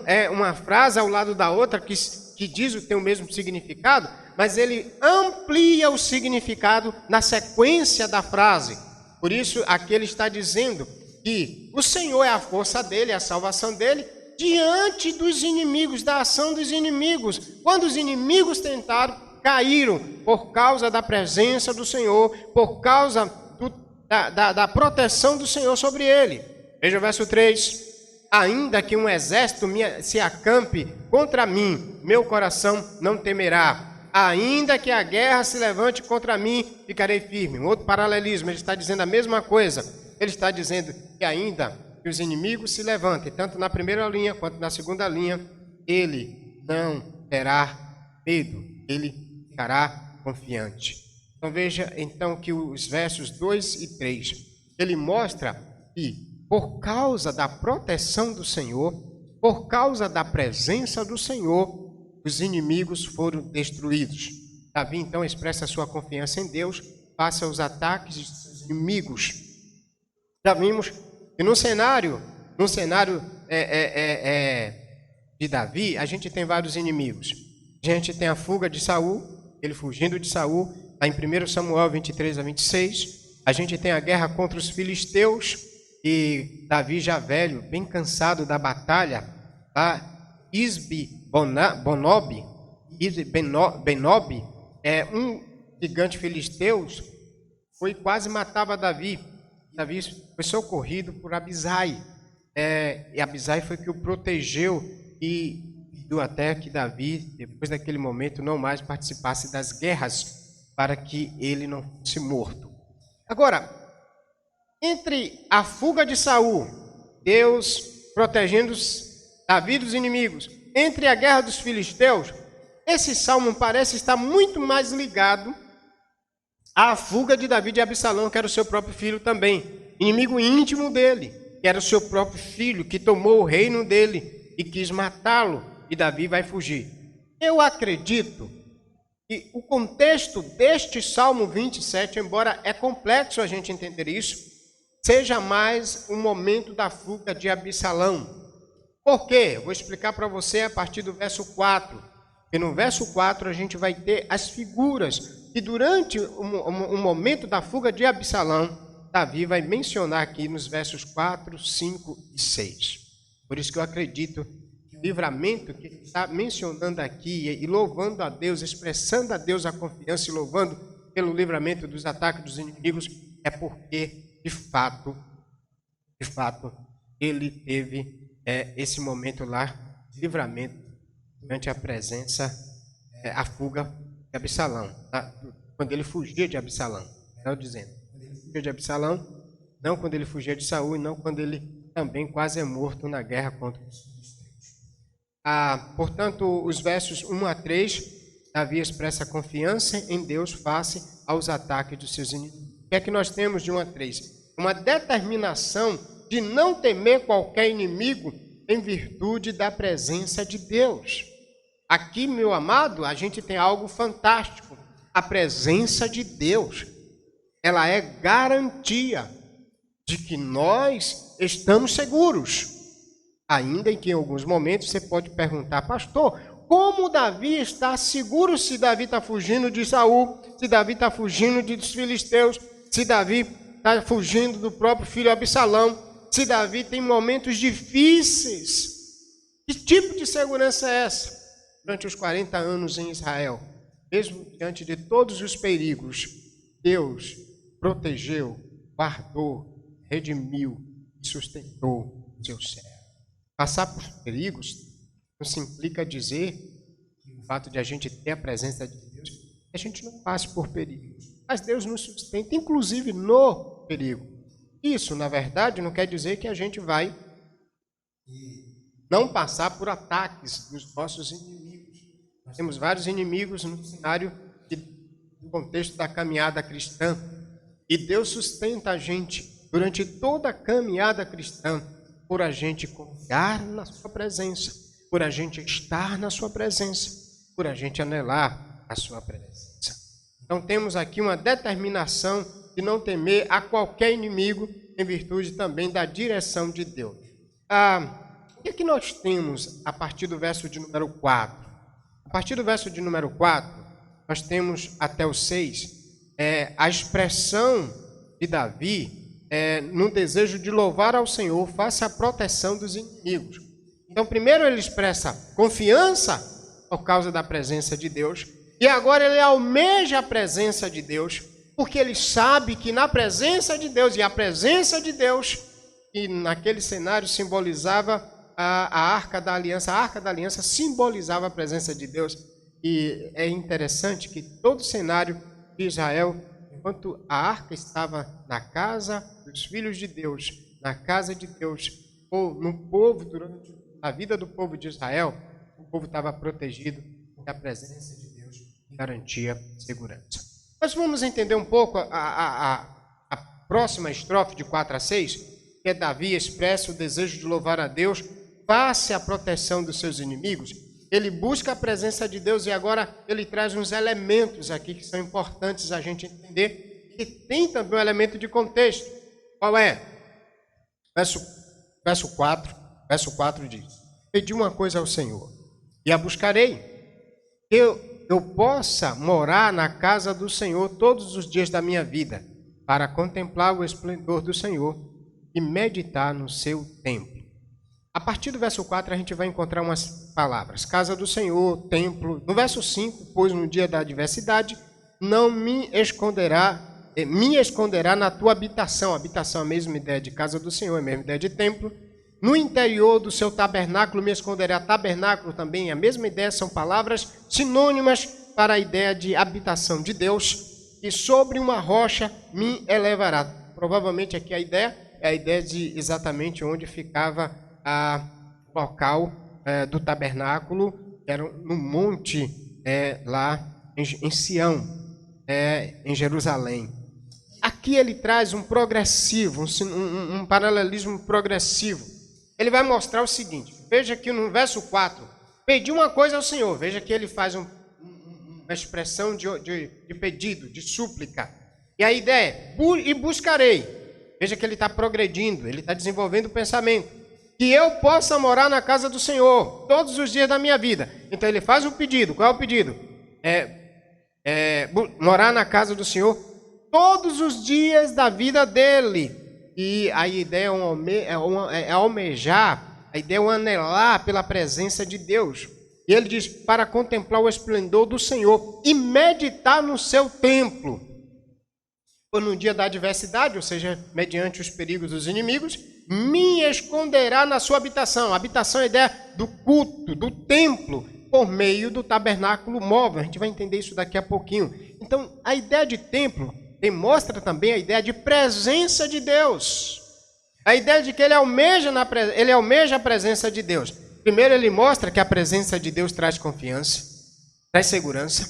é uma frase ao lado da outra que diz tem o mesmo significado, mas ele amplia o significado na sequência da frase. Por isso, aqui ele está dizendo que o Senhor é a força dele, a salvação dele, diante dos inimigos, da ação dos inimigos. Quando os inimigos tentaram, caíram por causa da presença do Senhor, por causa da proteção do Senhor sobre ele. Veja o verso 3. Ainda que um exército se acampe contra mim, meu coração não temerá. Ainda que a guerra se levante contra mim, ficarei firme. Um outro paralelismo, ele está dizendo a mesma coisa. Ele está dizendo que ainda que os inimigos se levantem, tanto na primeira linha quanto na segunda linha, ele não terá medo, ele ficará confiante. Então veja então que os versos 2 e 3, ele mostra que por causa da proteção do Senhor, por causa da presença do Senhor, os inimigos foram destruídos. Davi então expressa a sua confiança em Deus, face aos ataques de seus inimigos. Já vimos que no cenário de Davi, a gente tem vários inimigos. A gente tem a fuga de Saul, ele fugindo de Saul, lá em 1 Samuel 23 a 26. A gente tem a guerra contra os filisteus, e Davi já velho, bem cansado da batalha, Isbi Benob, um gigante filisteu, foi quase matava Davi. Davi foi socorrido por Abisai. E Abisai foi que o protegeu e pediu até que Davi, depois daquele momento, não mais participasse das guerras, para que ele não fosse morto. Agora, entre a fuga de Saul, Deus protegendo Davi dos inimigos, entre a guerra dos filisteus, esse salmo parece estar muito mais ligado à fuga de Davi de Absalão, que era o seu próprio filho também, inimigo íntimo dele, que era o seu próprio filho, que tomou o reino dele e quis matá-lo, e Davi vai fugir. Eu acredito que o contexto deste Salmo 27, embora é complexo a gente entender isso, seja mais um momento da fuga de Absalão. Por quê? Eu vou explicar para você a partir do verso 4. E no verso 4 a gente vai ter as figuras que durante o momento da fuga de Absalão, Davi vai mencionar aqui nos versos 4, 5 e 6. Por isso que eu acredito que o livramento que ele está mencionando aqui e louvando a Deus, expressando a Deus a confiança e louvando pelo livramento dos ataques dos inimigos, é porque, de fato, ele teve esse momento lá de livramento durante a presença, a fuga de Absalão, quando ele fugia de Absalão. Estava dizendo, quando ele fugia de Absalão, não quando ele fugia de Saul, e não quando ele também quase é morto na guerra contra os filisteus. Portanto, os versos 1 a 3, Davi expressa confiança em Deus face aos ataques dos seus inimigos. O que é que nós temos de 1 a 3? Uma determinação de não temer qualquer inimigo em virtude da presença de Deus. Aqui, meu amado, a gente tem algo fantástico. A presença de Deus, ela é garantia de que nós estamos seguros. Ainda que em alguns momentos você pode perguntar, pastor, como Davi está seguro se Davi está fugindo de Saul, se Davi está fugindo dos filisteus, se Davi está fugindo do próprio filho Absalão, se Davi tem momentos difíceis? Que tipo de segurança é essa? Durante os 40 anos em Israel, mesmo diante de todos os perigos, Deus protegeu, guardou, redimiu e sustentou o seu servo. Passar por perigos não se implica dizer que o fato de a gente ter a presença de Deus, a gente não passe por perigos. Mas Deus nos sustenta, inclusive no perigo. Isso, na verdade, não quer dizer que a gente vai não passar por ataques dos nossos inimigos. Nós temos vários inimigos no cenário do contexto da caminhada cristã. E Deus sustenta a gente durante toda a caminhada cristã, por a gente confiar na sua presença, por a gente estar na sua presença, por a gente anelar a sua presença. Então temos aqui uma determinação de não temer a qualquer inimigo, em virtude também da direção de Deus. O que é que nós temos a partir do verso de número 4? A partir do verso de número 4, nós temos até o 6, a expressão de Davi no desejo de louvar ao Senhor face à proteção dos inimigos. Então, primeiro ele expressa confiança por causa da presença de Deus, e agora ele almeja a presença de Deus, porque ele sabe que na presença de Deus, e a presença de Deus, que naquele cenário simbolizava a Arca da Aliança simbolizava a presença de Deus. E é interessante que todo o cenário de Israel, enquanto a arca estava na casa dos filhos de Deus, na casa de Deus, ou no povo, durante a vida do povo de Israel, o povo estava protegido, porque a presença de Deus garantia segurança. Nós vamos entender um pouco a próxima estrofe de 4 a 6, que é Davi expressa o desejo de louvar a Deus face à proteção dos seus inimigos. Ele busca a presença de Deus e agora ele traz uns elementos aqui que são importantes a gente entender, e tem também um elemento de contexto. Qual é? Verso 4 diz: pedi uma coisa ao Senhor, e a buscarei, que eu possa morar na casa do Senhor todos os dias da minha vida, para contemplar o esplendor do Senhor e meditar no seu templo. A partir do verso 4 a gente vai encontrar umas palavras. Casa do Senhor, templo. No verso 5, pois no dia da adversidade não me esconderá na tua habitação. Habitação é a mesma ideia de casa do Senhor, é a mesma ideia de templo. No interior do seu tabernáculo me esconderá. Tabernáculo também é a mesma ideia, são palavras sinônimas para a ideia de habitação de Deus. E sobre uma rocha me elevará. Provavelmente aqui a ideia é a ideia de exatamente onde ficava o local do tabernáculo, que era no monte lá em Sião, em Jerusalém. Aqui ele traz um progressivo, um paralelismo progressivo. Ele vai mostrar o seguinte, veja aqui no verso 4, pedi uma coisa ao Senhor, veja que ele faz uma expressão de pedido, de súplica. E a ideia é, e buscarei. Veja que ele está progredindo, ele está desenvolvendo o pensamento. Que eu possa morar na casa do Senhor todos os dias da minha vida. Então ele faz um pedido. Qual é o pedido? Morar na casa do Senhor todos os dias da vida dele. E a ideia é almejar, a ideia é anelar pela presença de Deus. E ele diz, para contemplar o esplendor do Senhor e meditar no seu templo. Ou no dia da adversidade, ou seja, mediante os perigos dos inimigos, me esconderá na sua habitação. A habitação é a ideia do culto, do templo, por meio do tabernáculo móvel. A gente vai entender isso daqui a pouquinho. Então, a ideia de templo demonstra também a ideia de presença de Deus. A ideia de que ele almeja a presença de Deus. Primeiro ele mostra que a presença de Deus traz confiança, traz segurança,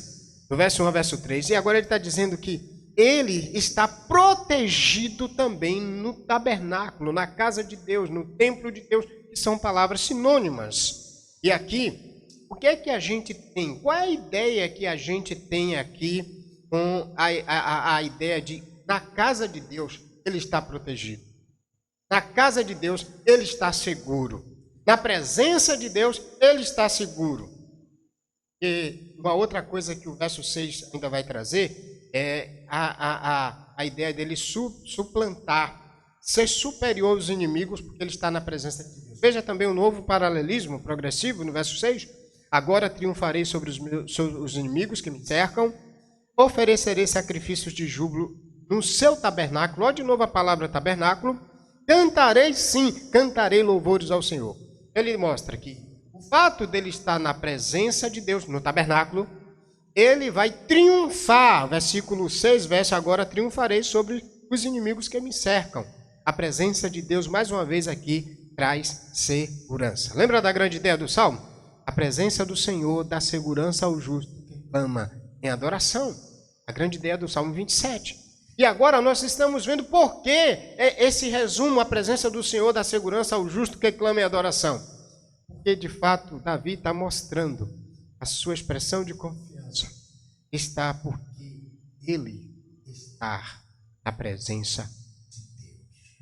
no verso 1 ao verso 3. E agora ele está dizendo que ele está protegido também no tabernáculo, na casa de Deus, no templo de Deus, que são palavras sinônimas. E aqui, o que é que a gente tem? Qual é a ideia que a gente tem aqui com a ideia de, na casa de Deus, ele está protegido. Na casa de Deus, ele está seguro. Na presença de Deus, ele está seguro. E uma outra coisa que o verso 6 ainda vai trazer é a ideia dele suplantar, ser superior aos inimigos, porque ele está na presença de Deus. Veja também o novo paralelismo progressivo no verso 6. Agora triunfarei sobre os inimigos que me cercam, oferecerei sacrifícios de júbilo no seu tabernáculo. Olha de novo a palavra tabernáculo. Cantarei sim, cantarei louvores ao Senhor. Ele mostra que o fato dele estar na presença de Deus, no tabernáculo, ele vai triunfar. Versículo 6, verso agora, triunfarei sobre os inimigos que me cercam. A presença de Deus, mais uma vez aqui, traz segurança. Lembra da grande ideia do Salmo? A presença do Senhor dá segurança ao justo que clama em adoração. A grande ideia do Salmo 27. E agora nós estamos vendo por que esse resumo, a presença do Senhor dá segurança ao justo que clama em adoração. Porque, de fato, Davi está mostrando a sua expressão de confiança. Está porque ele está na presença de Deus.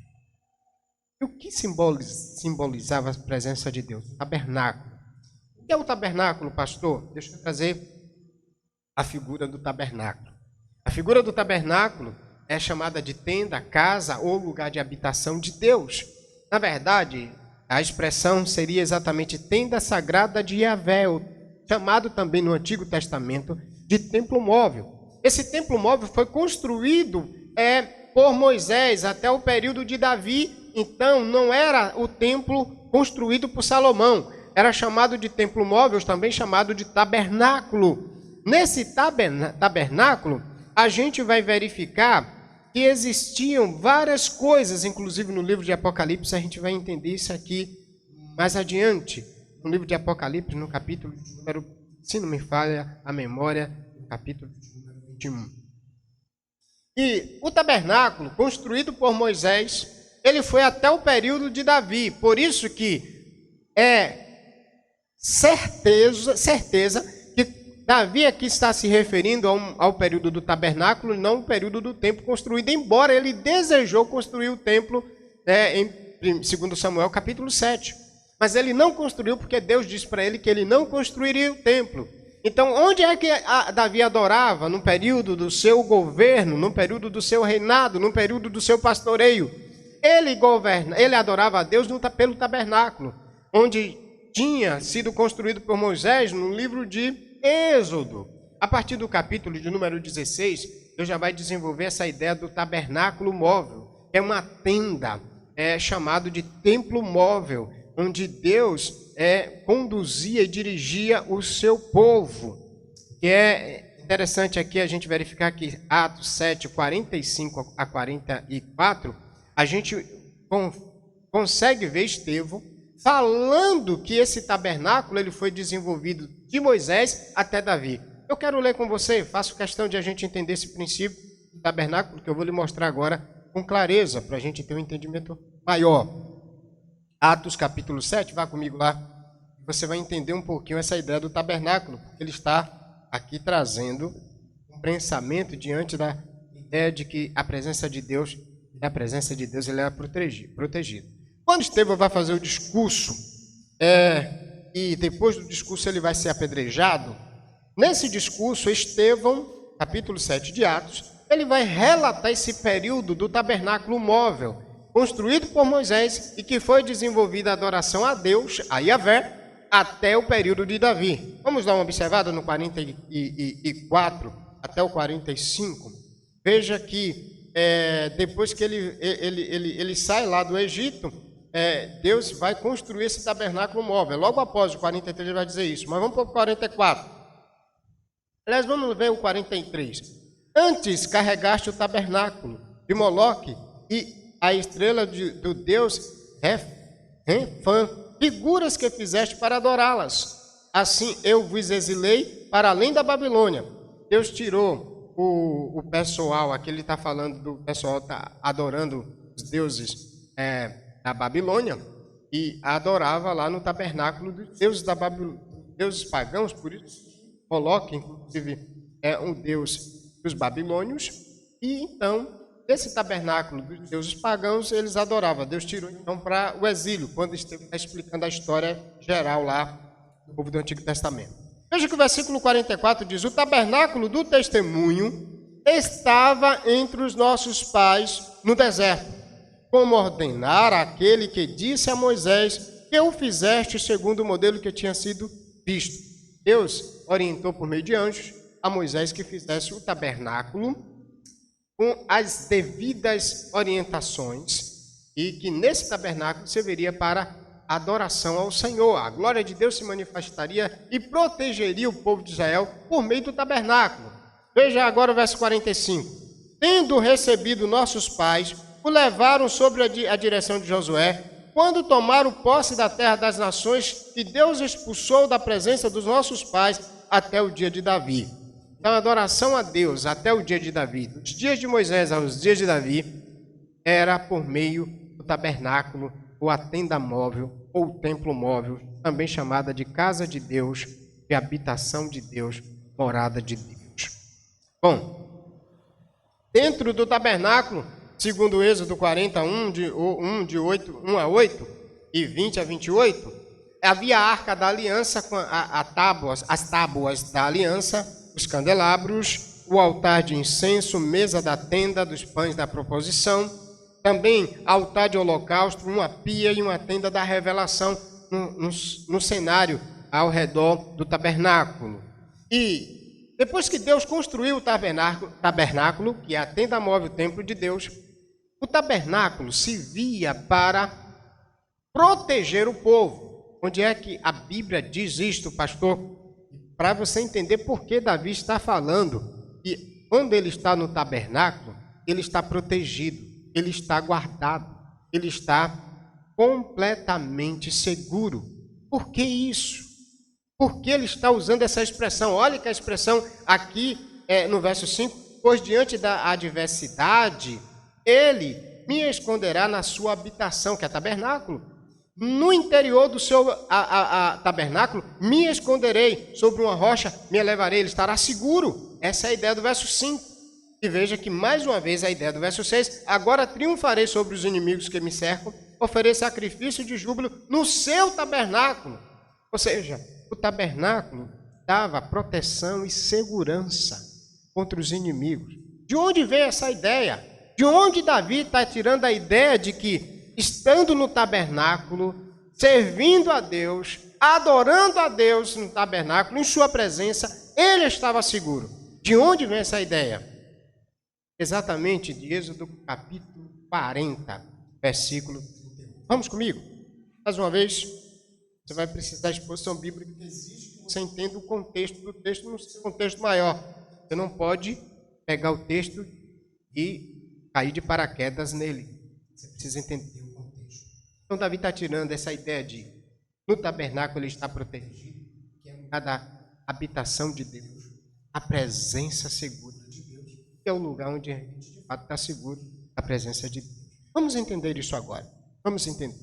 E o que simbolizava a presença de Deus? O tabernáculo. O que é o tabernáculo, pastor? Deixa eu trazer a figura do tabernáculo. A figura do tabernáculo é chamada de tenda, casa ou lugar de habitação de Deus. Na verdade, a expressão seria exatamente tenda sagrada de Yahvé, chamado também no Antigo Testamento de templo móvel. Esse templo móvel foi construído por Moisés até o período de Davi. Então, não era o templo construído por Salomão. Era chamado de templo móvel, também chamado de tabernáculo. Nesse tabernáculo, a gente vai verificar que existiam várias coisas, inclusive no livro de Apocalipse, a gente vai entender isso aqui mais adiante. No livro de Apocalipse, no capítulo de número, se não me falha a memória, no capítulo de número 21. E o tabernáculo, construído por Moisés, ele foi até o período de Davi. Por isso que é certeza que Davi aqui está se referindo ao período do tabernáculo e não ao período do templo construído, embora ele desejou construir o templo em 2 Samuel capítulo 7. Mas ele não construiu porque Deus disse para ele que ele não construiria o templo. Então, onde é que Davi adorava? No período do seu governo, no período do seu reinado, no período do seu pastoreio. Ele adorava a Deus pelo tabernáculo. onde tinha sido construído por Moisés no livro de Êxodo. A partir do capítulo de número 16, Deus já vai desenvolver essa ideia do tabernáculo móvel. É uma tenda, chamado de templo móvel, onde Deus conduzia e dirigia o seu povo. E é interessante aqui a gente verificar que Atos 7, 45 a 44, a gente consegue ver Estevão falando que esse tabernáculo ele foi desenvolvido de Moisés até Davi. Eu quero ler com você, faço questão de a gente entender esse princípio do tabernáculo, que eu vou lhe mostrar agora com clareza, para a gente ter um entendimento maior. Atos capítulo 7, vá comigo lá, você vai entender um pouquinho essa ideia do tabernáculo, porque ele está aqui trazendo um pensamento diante da ideia de que a presença de Deus ele é protegida. Quando Estevão vai fazer o discurso, e depois do discurso ele vai ser apedrejado, nesse discurso, Estevão, capítulo 7 de Atos, ele vai relatar esse período do tabernáculo móvel, construído por Moisés e que foi desenvolvida a adoração a Deus, a Yahvé, até o período de Davi. Vamos dar uma observada no 44 até o 45. Veja que depois que ele sai lá do Egito, Deus vai construir esse tabernáculo móvel. Logo após o 43 ele vai dizer isso. Mas vamos para o 44. Aliás, vamos ver o 43. Antes carregaste o tabernáculo de Moloque e a estrela do Deus Refã, figuras que fizeste para adorá-las. Assim eu vos exilei para além da Babilônia. Deus tirou o pessoal, aqui ele está falando do pessoal está adorando os deuses da Babilônia e adorava lá no tabernáculo dos deuses da Babilônia, deuses pagãos, por isso Moloque, inclusive, é um deus dos babilônios, e então esse tabernáculo dos deuses pagãos eles adoravam. Deus tirou então para o exílio, quando está explicando a história geral lá do povo do Antigo Testamento. Veja que o versículo 44 diz: o tabernáculo do testemunho estava entre os nossos pais no deserto, como ordenara aquele que disse a Moisés que o fizeste segundo o modelo que tinha sido visto. Deus orientou por meio de anjos a Moisés que fizesse o tabernáculo com as devidas orientações e que nesse tabernáculo serviria para adoração ao Senhor. A glória de Deus se manifestaria e protegeria o povo de Israel por meio do tabernáculo. Veja agora o verso 45. Tendo recebido nossos pais, o levaram sobre a direção de Josué, quando tomaram posse da terra das nações que Deus expulsou da presença dos nossos pais até o dia de Davi. Então, a adoração a Deus até o dia de Davi, dos dias de Moisés aos dias de Davi, era por meio do tabernáculo, ou a tenda móvel, ou o templo móvel, também chamada de casa de Deus, de habitação de Deus, morada de Deus. Bom, dentro do tabernáculo, segundo o Êxodo 41, de 1 a 8 e 20 a 28, havia a arca da aliança com as tábuas da aliança, os candelabros, o altar de incenso, mesa da tenda dos pães da proposição, também altar de holocausto, uma pia e uma tenda da revelação no cenário ao redor do tabernáculo. E depois que Deus construiu o tabernáculo, que é a tenda móvel, o templo de Deus, o tabernáculo servia para proteger o povo. Onde é que a Bíblia diz isto, pastor? Para você entender por que Davi está falando que quando ele está no tabernáculo, ele está protegido, ele está guardado, ele está completamente seguro. Por que isso? Por que ele está usando essa expressão? Olha que a expressão aqui no verso 5, pois diante da adversidade, ele me esconderá na sua habitação, que é tabernáculo. No interior do seu tabernáculo, me esconderei, sobre uma rocha me elevarei, ele estará seguro. Essa é a ideia do verso 5. E veja que, mais uma vez, a ideia do verso 6, agora triunfarei sobre os inimigos que me cercam, ofereço sacrifício de júbilo no seu tabernáculo. Ou seja, o tabernáculo dava proteção e segurança contra os inimigos. De onde vem essa ideia? De onde Davi está tirando a ideia de que, estando no tabernáculo, servindo a Deus, adorando a Deus no tabernáculo, em sua presença, ele estava seguro. De onde vem essa ideia? Exatamente de Êxodo capítulo 40, versículo 31. Vamos comigo? Mais uma vez, você vai precisar da exposição bíblica que existe, que você entenda o contexto do texto no seu contexto maior. Você não pode pegar o texto e cair de paraquedas nele. Você precisa entender o contexto. Então, Davi está tirando essa ideia de, no tabernáculo ele está protegido, que é o lugar da habitação de Deus, a presença segura de Deus, que é o lugar onde a gente de fato está seguro, a presença de Deus. Vamos entender isso agora. Vamos entender.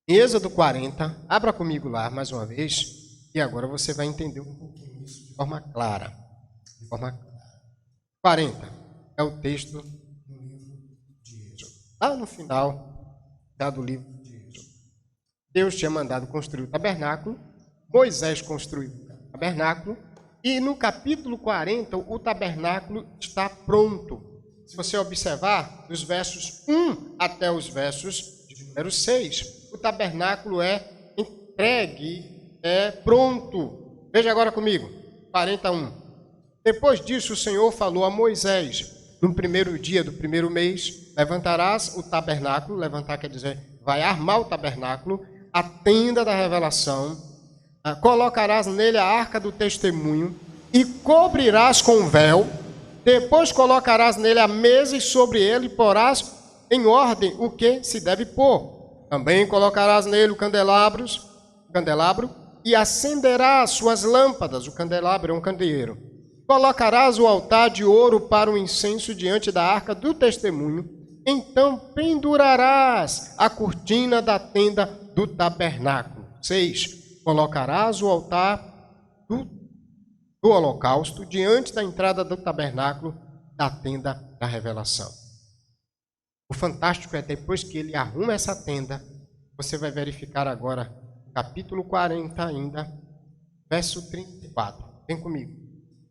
Em Êxodo 40, abra comigo lá mais uma vez, e agora você vai entender um pouquinho isso de forma clara. 40 é o texto do livro de Êxodo. Lá no final do livro de Êxodo. Deus tinha mandado construir o tabernáculo, Moisés construiu o tabernáculo, e no capítulo 40 o tabernáculo está pronto. Se você observar, dos versos 1 até os versos de número 6, o tabernáculo é entregue, é pronto. Veja agora comigo, 41. Depois disso, o Senhor falou a Moisés, no primeiro dia do primeiro mês, levantarás o tabernáculo, levantar quer dizer, vai armar o tabernáculo, a tenda da revelação, colocarás nele a arca do testemunho e cobrirás com véu, depois colocarás nele a mesa e sobre ele porás em ordem o que se deve pôr. Também colocarás nele o candelabro e acenderás suas lâmpadas. O candelabro é um candeeiro. Colocarás o altar de ouro para o incenso diante da arca do testemunho. Então pendurarás a cortina da tenda do tabernáculo. 6. Colocarás o altar do holocausto diante da entrada do tabernáculo da tenda da revelação. O fantástico é depois que ele arruma essa tenda, você vai verificar agora, capítulo 40 ainda, verso 34. Vem comigo.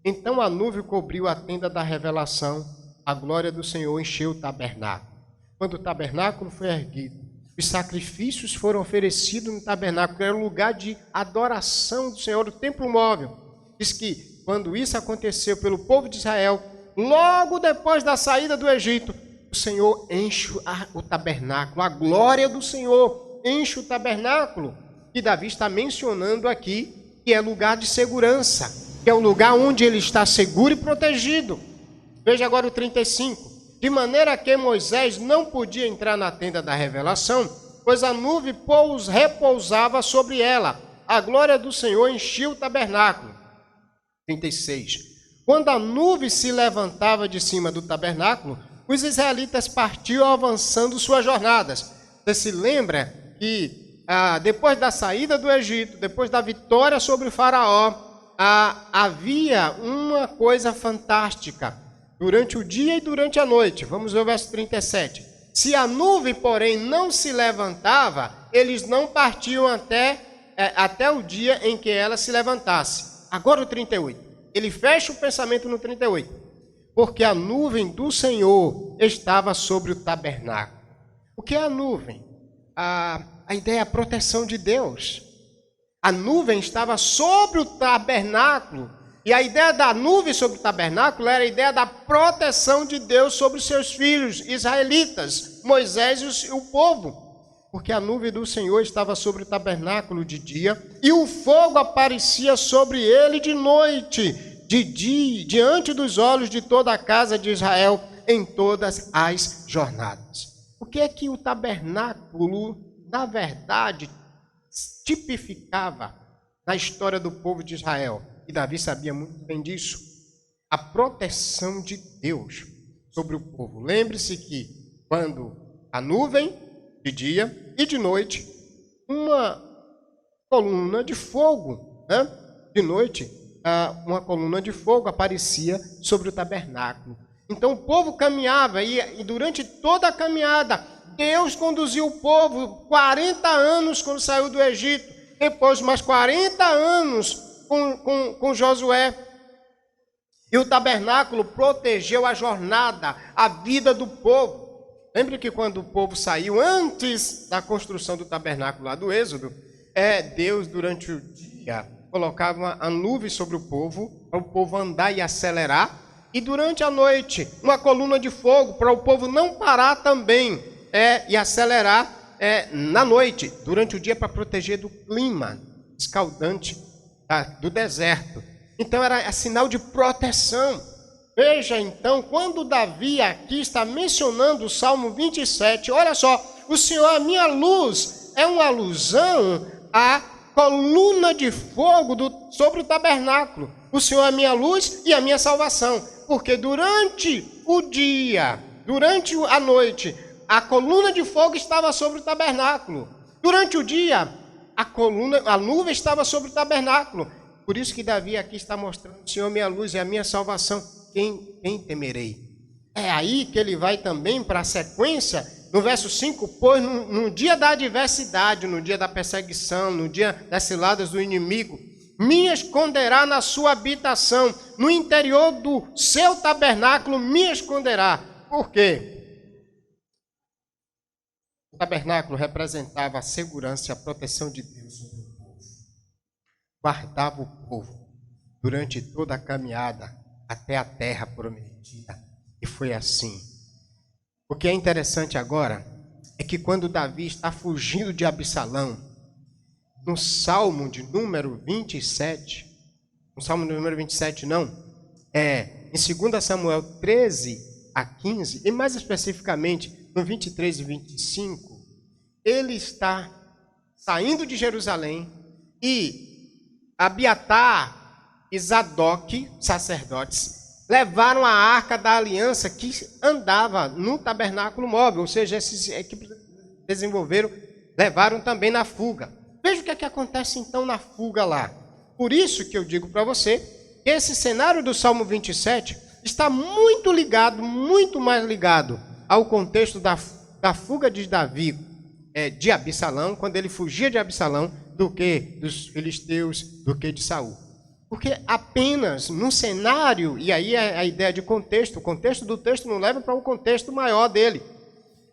Então a nuvem cobriu a tenda da revelação, a glória do Senhor encheu o tabernáculo. Quando o tabernáculo foi erguido, os sacrifícios foram oferecidos no tabernáculo, era um lugar de adoração do Senhor, o templo móvel. Diz que quando isso aconteceu pelo povo de Israel, logo depois da saída do Egito, o Senhor enche o tabernáculo, a glória do Senhor enche o tabernáculo. E Davi está mencionando aqui que é lugar de segurança, que é o lugar onde ele está seguro e protegido. Veja agora o 35. De maneira que Moisés não podia entrar na tenda da revelação, pois a nuvem repousava sobre ela. A glória do Senhor enchia o tabernáculo. 36. Quando a nuvem se levantava de cima do tabernáculo, os israelitas partiam avançando suas jornadas. Você se lembra que depois da saída do Egito, depois da vitória sobre o faraó, havia uma coisa fantástica durante o dia e durante a noite. Vamos ver o verso 37. Se a nuvem, porém, não se levantava, eles não partiam até o dia em que ela se levantasse. Agora o 38. Ele fecha o pensamento no 38. Porque a nuvem do Senhor estava sobre o tabernáculo. O que é a nuvem? A ideia é a proteção de Deus. A nuvem estava sobre o tabernáculo. E a ideia da nuvem sobre o tabernáculo era a ideia da proteção de Deus sobre os seus filhos israelitas, Moisés e o povo. Porque a nuvem do Senhor estava sobre o tabernáculo de dia e o fogo aparecia sobre ele de noite, diante dos olhos de toda a casa de Israel em todas as jornadas. O que é que o tabernáculo, na verdade, tipificava na história do povo de Israel? E Davi sabia muito bem disso. A proteção de Deus sobre o povo. Lembre-se que quando a nuvem, de dia e de noite, uma coluna de fogo, de noite, uma coluna de fogo aparecia sobre o tabernáculo. Então o povo caminhava e durante toda a caminhada, Deus conduziu o povo 40 anos quando saiu do Egito, depois mais 40 anos com Josué. E o tabernáculo protegeu a jornada, a vida do povo. Lembre que quando o povo saiu, antes da construção do tabernáculo lá do Êxodo, Deus, durante o dia, colocava a nuvem sobre o povo, para o povo andar e acelerar, e durante a noite, uma coluna de fogo, para o povo não parar também e acelerar na noite, durante o dia, para proteger do clima escaldante do deserto. Então era sinal de proteção. Veja então, quando Davi aqui está mencionando o Salmo 27, olha só, o Senhor é a minha luz, é uma alusão à coluna de fogo sobre o tabernáculo. O Senhor é a minha luz e a minha salvação, porque durante o dia, durante a noite, a coluna de fogo estava sobre o tabernáculo. Durante o dia, a nuvem estava sobre o tabernáculo. Por isso que Davi aqui está mostrando, o Senhor é a minha luz e a minha salvação. Quem temerei? É aí que ele vai também para a sequência, no verso 5, pois no dia da adversidade, no dia da perseguição, no dia das ciladas do inimigo, me esconderá na sua habitação, no interior do seu tabernáculo me esconderá. Por quê? O tabernáculo representava a segurança e a proteção de Deus sobre o povo. Guardava o povo durante toda a caminhada até a terra prometida. E foi assim. O que é interessante agora é que quando Davi está fugindo de Absalão, no Salmo de número 27, no Salmo de número 27 não, em 2 Samuel 13 a 15, e mais especificamente no 23 e 25, ele está saindo de Jerusalém e Abiatar e Zadok, sacerdotes, levaram a arca da aliança que andava no tabernáculo móvel, ou seja, esses equipes desenvolveram, levaram também na fuga. Veja o que é que acontece então na fuga lá. Por isso que eu digo para você que esse cenário do Salmo 27 está muito ligado, muito mais ligado ao contexto da fuga de Davi de Absalão, quando ele fugia de Absalão, do que dos filisteus, do que de Saul. Porque apenas no cenário, e aí é a ideia de contexto, o contexto do texto não leva para um contexto maior dele.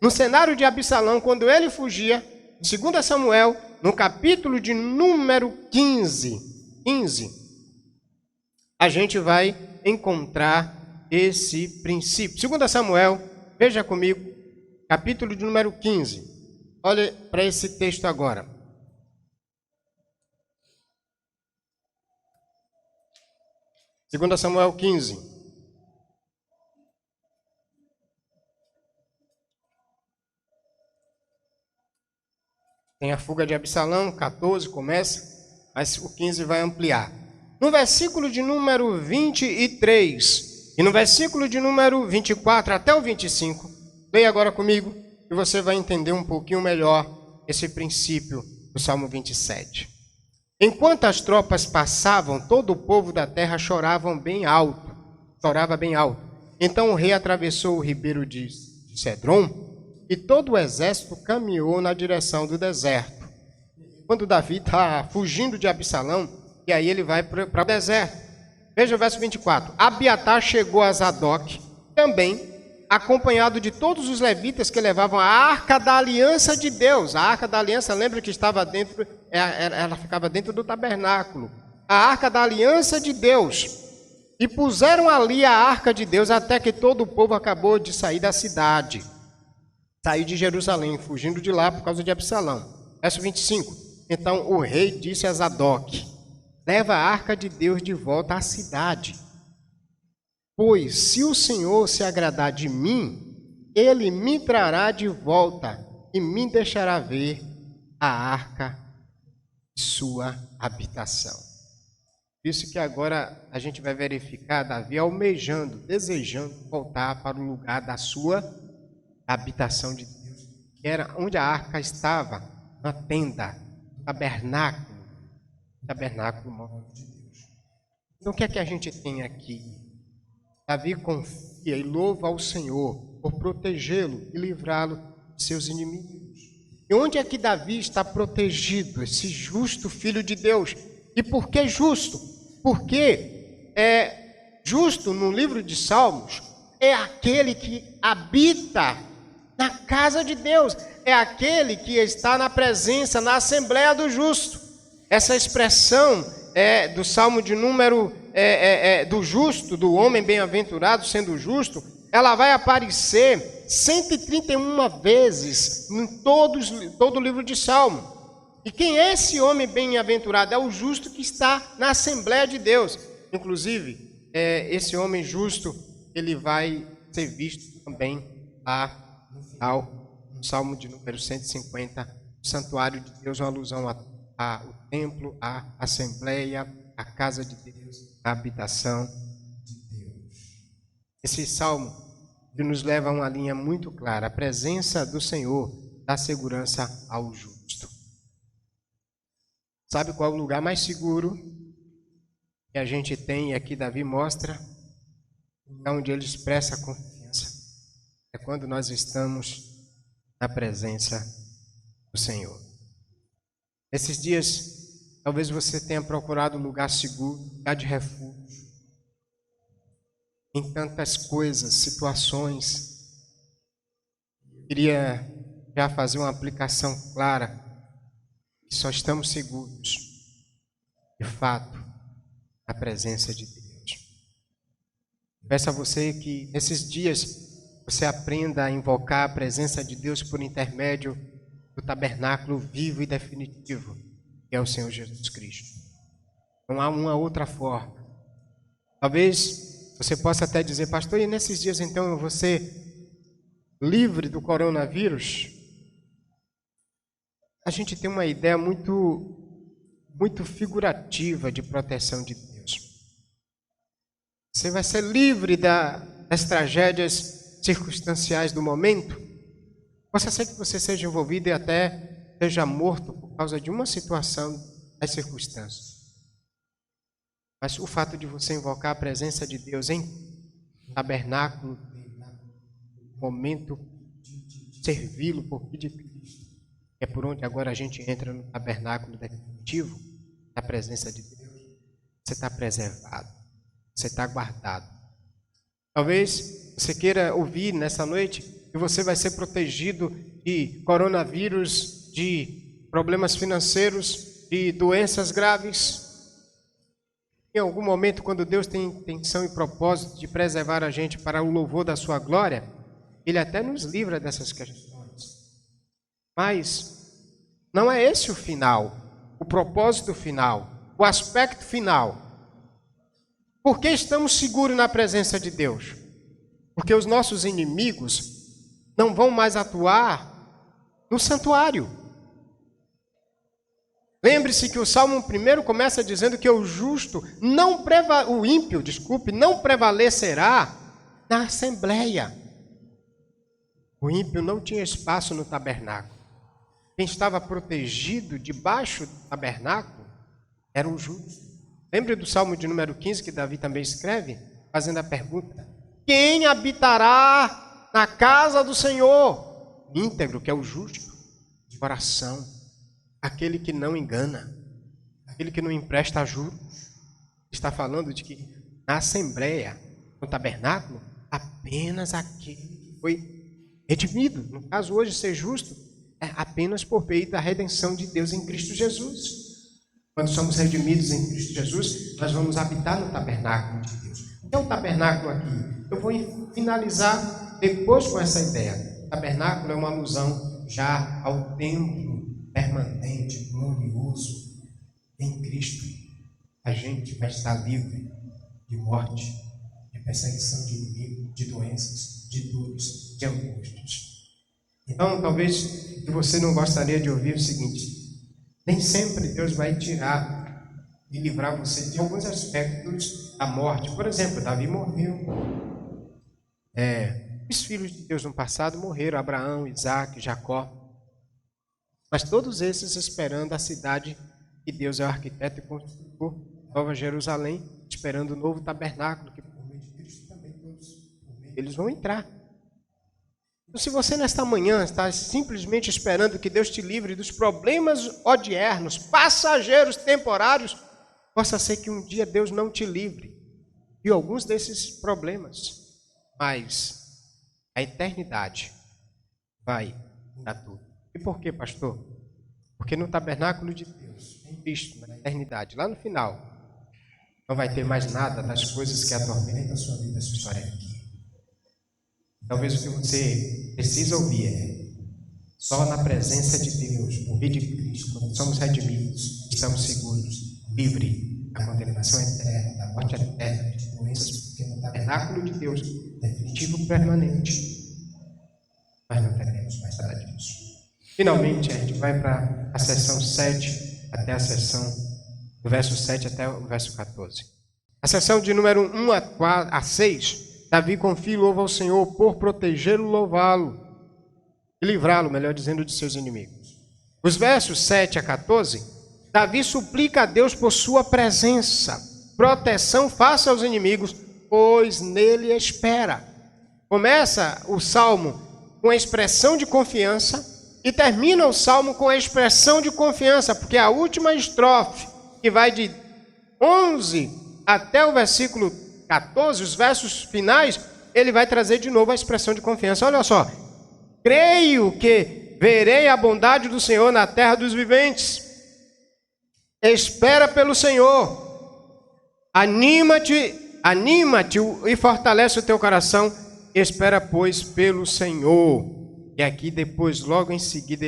No cenário de Absalão, quando ele fugia, em 2 Samuel, no capítulo de número 15, a gente vai encontrar esse princípio. 2 Samuel, veja comigo, capítulo de número 15. Olha para esse texto agora. 2 Samuel 15. Tem a fuga de Absalão, 14 começa, mas o 15 vai ampliar. No versículo de número 23 e no versículo de número 24 até o 25, leia agora comigo e você vai entender um pouquinho melhor esse princípio do Salmo 27. Enquanto as tropas passavam, todo o povo da terra chorava bem alto. Então o rei atravessou o ribeiro de Cedron e todo o exército caminhou na direção do deserto. Quando Davi está fugindo de Absalão, e aí ele vai para o deserto. Veja o verso 24. Abiatar chegou a Zadok, também acompanhado de todos os levitas que levavam a arca da aliança de Deus. A arca da aliança, lembra que estava dentro, ela ficava dentro do tabernáculo. A arca da aliança de Deus. E puseram ali a arca de Deus até que todo o povo acabou de sair da cidade. Saiu de Jerusalém, fugindo de lá por causa de Absalão. Verso 25. Então o rei disse a Zadok: leva a arca de Deus de volta à cidade. Pois se o Senhor se agradar de mim, ele me trará de volta e me deixará ver a arca de sua habitação. Por isso que agora a gente vai verificar Davi almejando, desejando voltar para o lugar da sua habitação de Deus, que era onde a arca estava, na tenda, tabernáculo móvel de Deus. Então o que é que a gente tem aqui? Davi confia e louva ao Senhor por protegê-lo e livrá-lo de seus inimigos. E onde é que Davi está protegido, esse justo filho de Deus? E por que justo? Porque justo no livro de Salmos é aquele que habita na casa de Deus. É aquele que está na presença, na Assembleia do Justo. Essa expressão do Salmo de número do justo, do homem bem-aventurado sendo justo, ela vai aparecer 131 vezes em todo o livro de Salmo. E quem é esse homem bem-aventurado? É o justo que está na Assembleia de Deus. Inclusive, esse homem justo, ele vai ser visto também lá no final, no Salmo de número 150, o santuário de Deus, uma alusão ao templo, à Assembleia, à casa de Deus, à habitação de Deus. Esse salmo nos leva a uma linha muito clara: a presença do Senhor dá segurança ao justo. Sabe qual é o lugar mais seguro que a gente tem, e aqui Davi mostra, onde ele expressa a confiança? É quando nós estamos na presença do Senhor. Esses dias, talvez você tenha procurado um lugar seguro, lugar de refúgio, em tantas coisas, situações. Eu queria já fazer uma aplicação clara, que só estamos seguros, de fato, na presença de Deus. Peço a você que nesses dias você aprenda a invocar a presença de Deus por intermédio do tabernáculo vivo e definitivo, que é o Senhor Jesus Cristo. Não há uma outra forma. Talvez você possa até dizer: pastor, e nesses dias então eu vou ser livre do coronavírus? A gente tem uma ideia muito figurativa de proteção de Deus. Você vai ser livre das tragédias circunstanciais do momento. Possa ser que você seja envolvido e até seja morto por causa de uma situação das circunstâncias. Mas o fato de você invocar a presença de Deus em tabernáculo, momento de servi-lo por meio de Cristo, é por onde agora a gente entra no tabernáculo definitivo, na presença de Deus. Você está preservado, você está guardado. Talvez você queira ouvir nessa noite que você vai ser protegido de coronavírus, de problemas financeiros, de doenças graves. Em algum momento, quando Deus tem intenção e propósito de preservar a gente para o louvor da sua glória, Ele até nos livra dessas questões. Mas não é esse o final, o propósito final, o aspecto final. Por que estamos seguros na presença de Deus? Porque os nossos inimigos não vão mais atuar no santuário. Lembre-se que o Salmo 1 começa dizendo que o ímpio não prevalecerá na assembleia. O ímpio não tinha espaço no tabernáculo. Quem estava protegido debaixo do tabernáculo era o justo. Lembre do Salmo de número 15, que Davi também escreve, fazendo a pergunta: quem habitará na casa do Senhor? Íntegro, que é o justo de coração, aquele que não engana, aquele que não empresta juros. Está falando de que na assembleia, no tabernáculo, apenas aquele que foi redimido. No caso hoje, ser justo é apenas por meio da redenção de Deus em Cristo Jesus. Quando somos redimidos em Cristo Jesus, nós vamos habitar no tabernáculo de Deus. O que é o tabernáculo aqui? Eu vou finalizar depois com essa ideia. O tabernáculo é uma alusão já ao templo permanente, glorioso em Cristo. A gente vai estar livre de morte, de perseguição de inimigo, de doenças, de dores, de angústias. Então, talvez você não gostaria de ouvir o seguinte: nem sempre Deus vai tirar e livrar você de alguns aspectos da morte. Por exemplo, Davi morreu. Os filhos de Deus no passado morreram: Abraão, Isaac, Jacó. Mas todos esses esperando a cidade que Deus é o arquiteto e construtor, Nova Jerusalém, esperando o novo tabernáculo, que por meio de Cristo também todos eles vão entrar. Então, se você nesta manhã está simplesmente esperando que Deus te livre dos problemas odiernos, passageiros, temporários, possa ser que um dia Deus não te livre de alguns desses problemas, mas a eternidade vai dar tudo. E por quê, pastor? Porque no tabernáculo de Deus, em Cristo, na eternidade, lá no final, não vai ter mais nada das coisas que atormentam a sua vida, a sua história aqui. Talvez o que você precisa ouvir é: só na presença de Deus, por meio de Cristo, quando somos redimidos, estamos seguros, livres da condenação eterna, da morte eterna, de doenças, porque no tabernáculo de Deus, definitivo permanente, mas não teremos mais nada disso. Finalmente, a gente vai para a seção 7 até a seção do verso 7 até o verso 14. A seção de número 1 a 6, Davi confia e louva ao Senhor por protegê-lo, louvá-lo e livrá-lo, melhor dizendo, de seus inimigos. Os versos 7 a 14, Davi suplica a Deus por sua presença, proteção face aos inimigos, pois nele espera. Começa o salmo com a expressão de confiança e termina o salmo com a expressão de confiança, porque a última estrofe, que vai de 11 até o versículo 14, os versos finais, ele vai trazer de novo a expressão de confiança. Olha só: creio que verei a bondade do Senhor na terra dos viventes. Espera pelo Senhor. Anima-te e fortalece o teu coração. Espera, pois, pelo Senhor. E aqui depois, logo em seguida,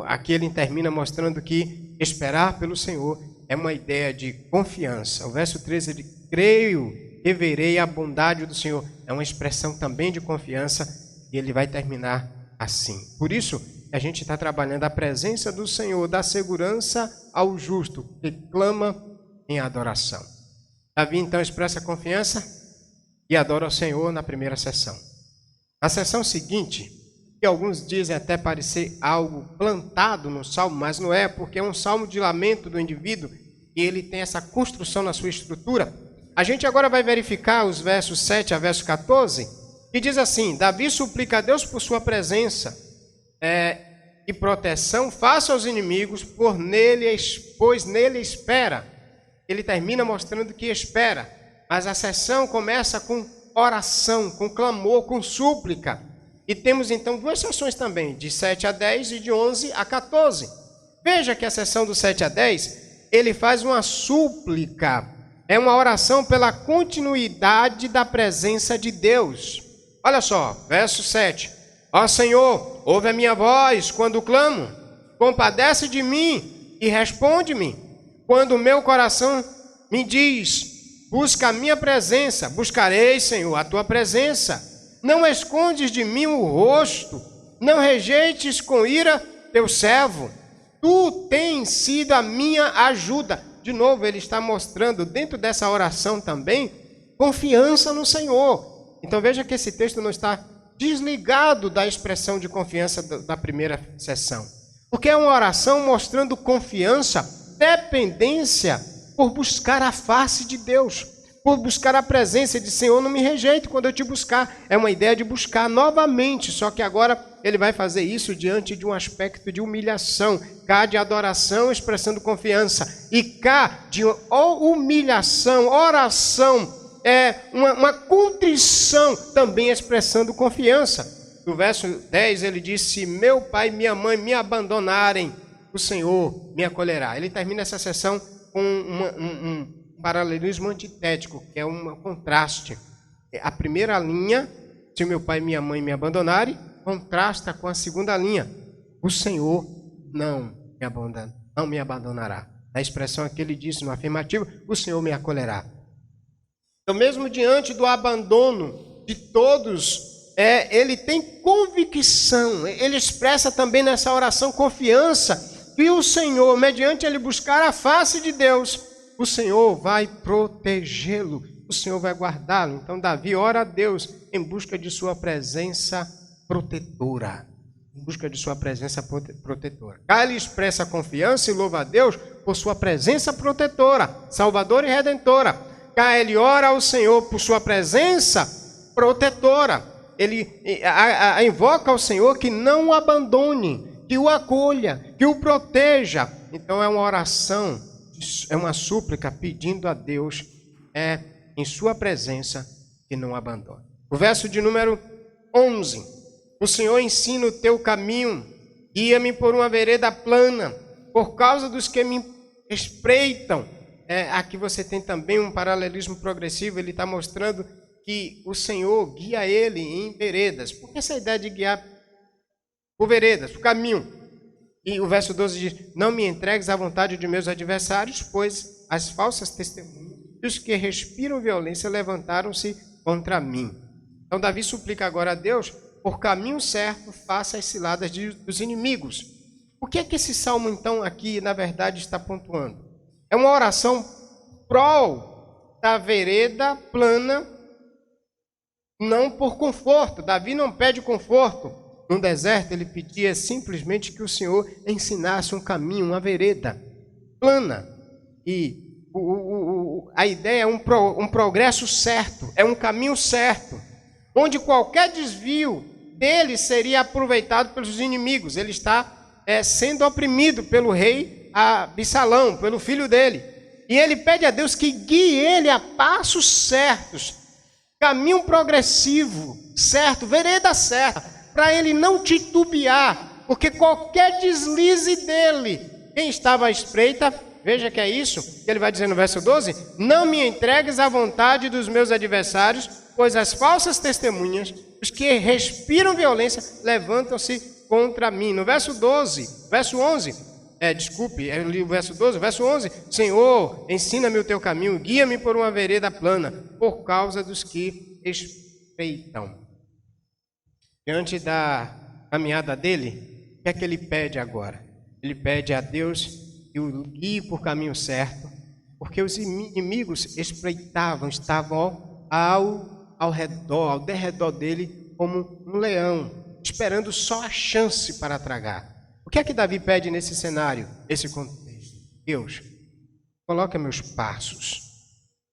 aqui ele termina mostrando que esperar pelo Senhor é uma ideia de confiança. O verso 13, ele: creio que verei a bondade do Senhor. É uma expressão também de confiança, e ele vai terminar assim. Por isso, a gente está trabalhando a presença do Senhor, da segurança ao justo, que clama em adoração. Davi, então, expressa confiança e adora ao Senhor na primeira sessão. Na sessão seguinte, que alguns dizem até parecer algo plantado no salmo, mas não é, porque é um salmo de lamento do indivíduo e ele tem essa construção na sua estrutura. A gente agora vai verificar os versos 7 a verso 14, que diz assim: Davi suplica a Deus por sua presença e proteção face aos inimigos, pois nele espera. Ele termina mostrando que espera, mas a sessão começa com oração, com clamor, com súplica. E temos então duas sessões também, de 7 a 10 e de 11 a 14. Veja que a sessão do 7 a 10, ele faz uma súplica, é uma oração pela continuidade da presença de Deus. Olha só, verso 7. Ó Senhor, ouve a minha voz quando clamo, compadece de mim e responde-me. Quando o meu coração me diz, busca a minha presença, buscarei, Senhor, a tua presença. Não escondes de mim o rosto, não rejeites com ira teu servo. Tu tens sido a minha ajuda. De novo, ele está mostrando dentro dessa oração também confiança no Senhor. Então veja que esse texto não está desligado da expressão de confiança da primeira sessão. Porque é uma oração mostrando confiança, dependência por buscar a face de Deus, por buscar a presença de Senhor, não me rejeite quando eu te buscar. É uma ideia de buscar novamente, só que agora ele vai fazer isso diante de um aspecto de humilhação, cá de adoração expressando confiança, e cá de humilhação, oração, uma contrição também expressando confiança. No verso 10 ele diz: se meu pai e minha mãe me abandonarem, o Senhor me acolherá. Ele termina essa sessão com um paralelismo antitético, que é um contraste. A primeira linha, se meu pai e minha mãe me abandonarem, contrasta com a segunda linha: o Senhor não me abandonará. A expressão aqui ele disse no afirmativo: o Senhor me acolherá. Então, mesmo diante do abandono de todos, ele tem convicção, ele expressa também nessa oração confiança que o Senhor, mediante ele buscar a face de Deus, o Senhor vai protegê-lo, o Senhor vai guardá-lo. Então Davi ora a Deus em busca de sua presença protetora. Em busca de sua presença protetora. Cá ele expressa confiança e louva a Deus por sua presença protetora, salvadora e redentora. Cá ele ora ao Senhor por sua presença protetora. Ele invoca ao Senhor que não o abandone, que o acolha, que o proteja. Então é uma oração, é uma súplica pedindo a Deus, em sua presença, que não abandone. O verso de número 11, O Senhor ensina o teu caminho, guia-me por uma vereda plana, por causa dos que me espreitam. Aqui você tem também um paralelismo progressivo, ele está mostrando que o Senhor guia ele em veredas. Por que essa ideia de guiar por veredas, por caminho? E o verso 12 diz: não me entregues à vontade de meus adversários, pois as falsas testemunhas e os que respiram violência levantaram-se contra mim. Então Davi suplica agora a Deus, por caminho certo, faça as ciladas dos inimigos. O que é que esse salmo, então, aqui, na verdade, está pontuando? É uma oração prol da vereda plana, não por conforto. Davi não pede conforto. No deserto, ele pedia simplesmente que o Senhor ensinasse um caminho, uma vereda plana. E a ideia é um progresso certo, é um caminho certo, onde qualquer desvio dele seria aproveitado pelos inimigos. Ele está sendo oprimido pelo rei Absalão, pelo filho dele. E ele pede a Deus que guie ele a passos certos, caminho progressivo, certo, vereda certa, para ele não titubear, porque qualquer deslize dele, quem estava à espreita, veja que é isso que ele vai dizer no verso 12: não me entregues à vontade dos meus adversários, pois as falsas testemunhas, os que respiram violência, levantam-se contra mim. No verso 12, verso 11, eu li o verso 12, verso 11: Senhor, ensina-me o teu caminho, guia-me por uma vereda plana, por causa dos que espreitam. Diante da caminhada dele, o que é que ele pede agora? Ele pede a Deus que o guie por caminho certo, porque os inimigos espreitavam, estavam ao derredor dele como um leão, esperando só a chance para tragar. O que é que Davi pede nesse cenário, nesse contexto? Deus, coloca meus passos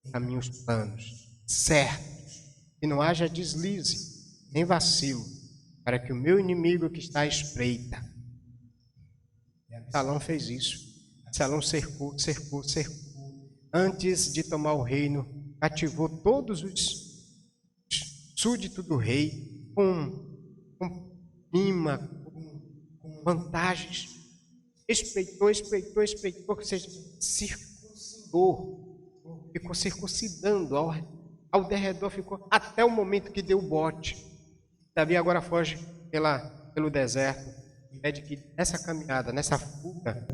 em caminhos planos, certos, que não haja deslize, nem vacilo, para que o meu inimigo que está à espreita. Absalão fez isso. Absalão cercou. Antes de tomar o reino, cativou todos os súditos do rei com vantagens. Espreitou, ou seja, circuncidou, ficou circuncidando ao derredor, ficou até o momento que deu o bote. Davi agora foge pelo deserto e pede que nessa caminhada, nessa fuga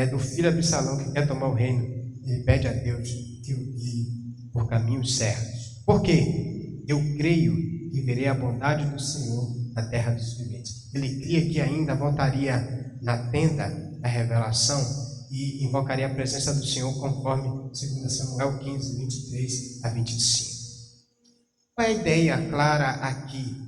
do filho Absalão que quer tomar o reino, ele pede a Deus que o guie por caminhos certos. Por quê? Eu creio que verei a bondade do Senhor na terra dos viventes. Ele cria que ainda voltaria na tenda da revelação e invocaria a presença do Senhor conforme 2 Samuel 15, 23 a 25. Qual é a ideia clara aqui?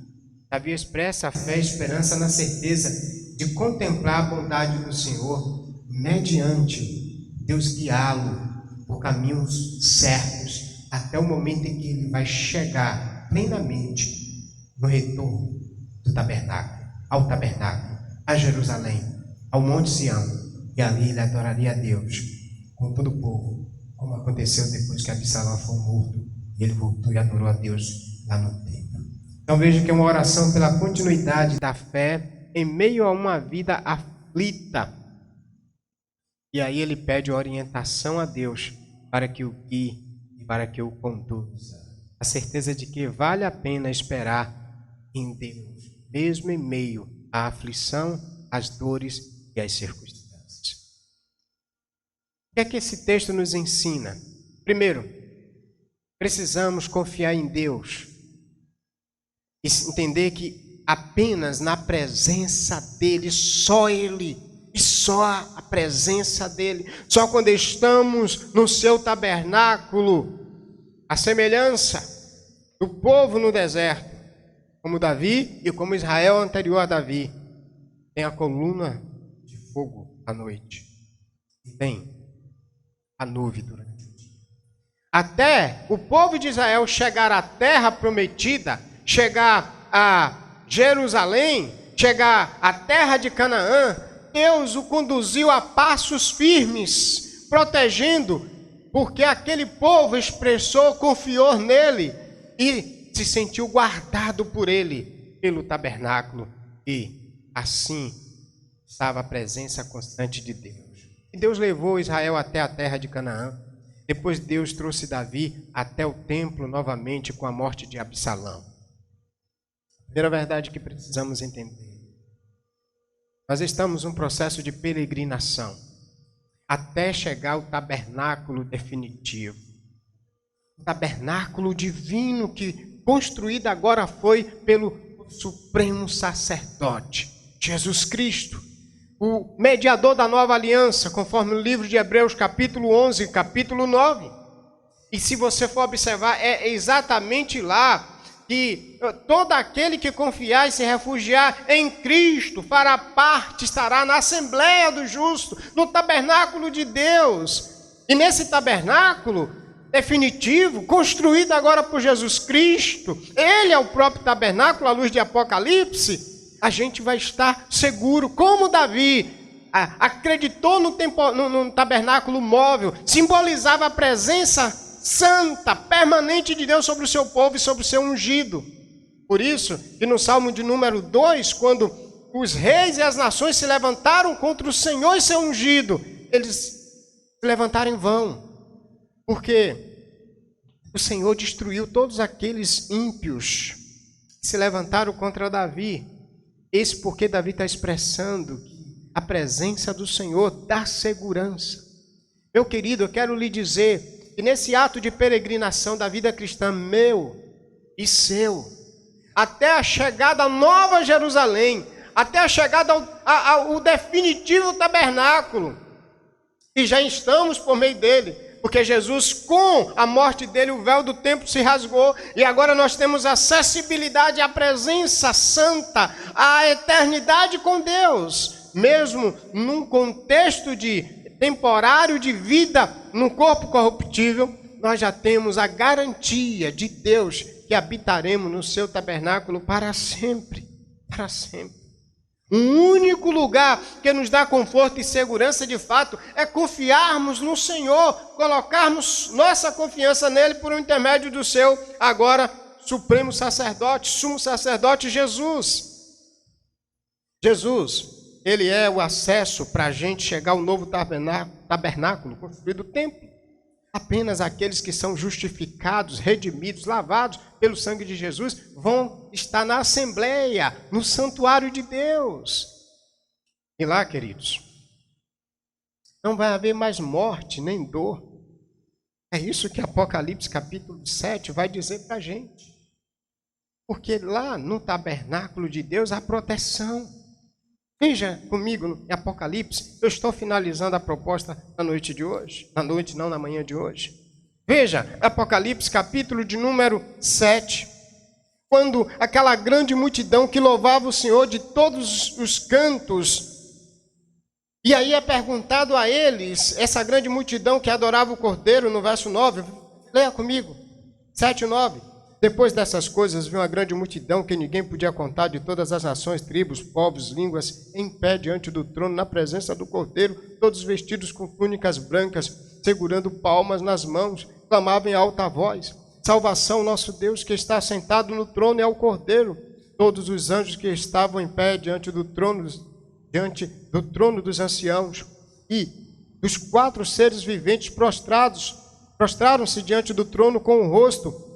Davi expressa a fé e esperança na certeza de contemplar a bondade do Senhor mediante Deus guiá-lo por caminhos certos até o momento em que ele vai chegar plenamente no retorno do tabernáculo, ao tabernáculo, a Jerusalém, ao Monte Sião, e ali ele adoraria a Deus com todo o povo, como aconteceu depois que Absalão foi morto, e ele voltou e adorou a Deus lá no templo. Então veja que é uma oração pela continuidade da fé em meio a uma vida aflita. E aí ele pede orientação a Deus para que o guie e para que o conduza. A certeza de que vale a pena esperar em Deus, mesmo em meio à aflição, às dores e às circunstâncias. O que é que esse texto nos ensina? Primeiro, precisamos confiar em Deus e entender que apenas na presença dEle, só Ele, e só a presença dEle, só quando estamos no seu tabernáculo, a semelhança do povo no deserto, como Davi e como Israel anterior a Davi, tem a coluna de fogo à noite e tem a nuvem durante o dia. Até o povo de Israel chegar à terra prometida, chegar a Jerusalém, chegar à terra de Canaã, Deus o conduziu a passos firmes, protegendo, porque aquele povo expressou, confiou nele e se sentiu guardado por ele, pelo tabernáculo, E assim estava a presença constante de Deus. E Deus levou Israel até a terra de Canaã. Depois Deus trouxe Davi até o templo novamente com a morte de Absalão. Primeira verdade que precisamos entender. Nós estamos num processo de peregrinação até chegar ao tabernáculo definitivo. O tabernáculo divino que construído agora foi pelo supremo sacerdote, Jesus Cristo, o mediador da nova aliança, conforme o livro de Hebreus capítulo 11, capítulo 9. E se você for observar, é exatamente lá que todo aquele que confiar e se refugiar em Cristo fará parte, estará na Assembleia do Justo, no tabernáculo de Deus. E nesse tabernáculo definitivo, construído agora por Jesus Cristo, Ele é o próprio tabernáculo, à luz de Apocalipse, a gente vai estar seguro, como Davi acreditou no tabernáculo móvel, simbolizava a presença santa, permanente de Deus sobre o seu povo e sobre o seu ungido. Por isso, que no Salmo de número 2, quando os reis e as nações se levantaram contra o Senhor e seu ungido, eles se levantaram em vão, porque o Senhor destruiu todos aqueles ímpios que se levantaram contra Davi. Isso porque Davi está expressando que a presença do Senhor dá segurança. Meu querido, eu quero lhe dizer que nesse ato de peregrinação da vida cristã, meu e seu, até a chegada à Nova Jerusalém, até a chegada ao definitivo tabernáculo, e já estamos por meio dele, porque Jesus, com a morte dele, o véu do templo se rasgou, e agora nós temos acessibilidade à presença santa, à eternidade com Deus, mesmo num contexto de temporário de vida no corpo corruptível, nós já temos a garantia de Deus que habitaremos no seu tabernáculo para sempre, para sempre. O único lugar que nos dá conforto e segurança de fato é confiarmos no Senhor, colocarmos nossa confiança nele por um intermédio do seu agora supremo sacerdote, sumo sacerdote Jesus. Jesus, ele é o acesso para a gente chegar ao novo tabernáculo construído o templo. Apenas aqueles que são justificados, redimidos, lavados pelo sangue de Jesus vão estar na Assembleia, no santuário de Deus. E lá, queridos, não vai haver mais morte nem dor. É isso que Apocalipse capítulo 7 vai dizer para a gente. Porque lá no tabernáculo de Deus há proteção. Veja comigo em Apocalipse, eu estou finalizando a proposta na noite de hoje. Na noite, não, na manhã de hoje. Veja, Apocalipse capítulo de número 7. Quando aquela grande multidão que louvava o Senhor de todos os cantos. E aí é perguntado a eles, essa grande multidão que adorava o Cordeiro, no verso 9. Leia comigo, 7 e 9. Depois dessas coisas, viu uma grande multidão que ninguém podia contar, de todas as nações, tribos, povos, línguas, em pé diante do trono, na presença do Cordeiro, todos vestidos com túnicas brancas, segurando palmas nas mãos, clamavam em alta voz: salvação, nosso Deus, que está sentado no trono, e ao Cordeiro. Todos os anjos que estavam em pé diante do trono dos anciãos, e dos 4 seres viventes prostraram-se diante do trono com o rosto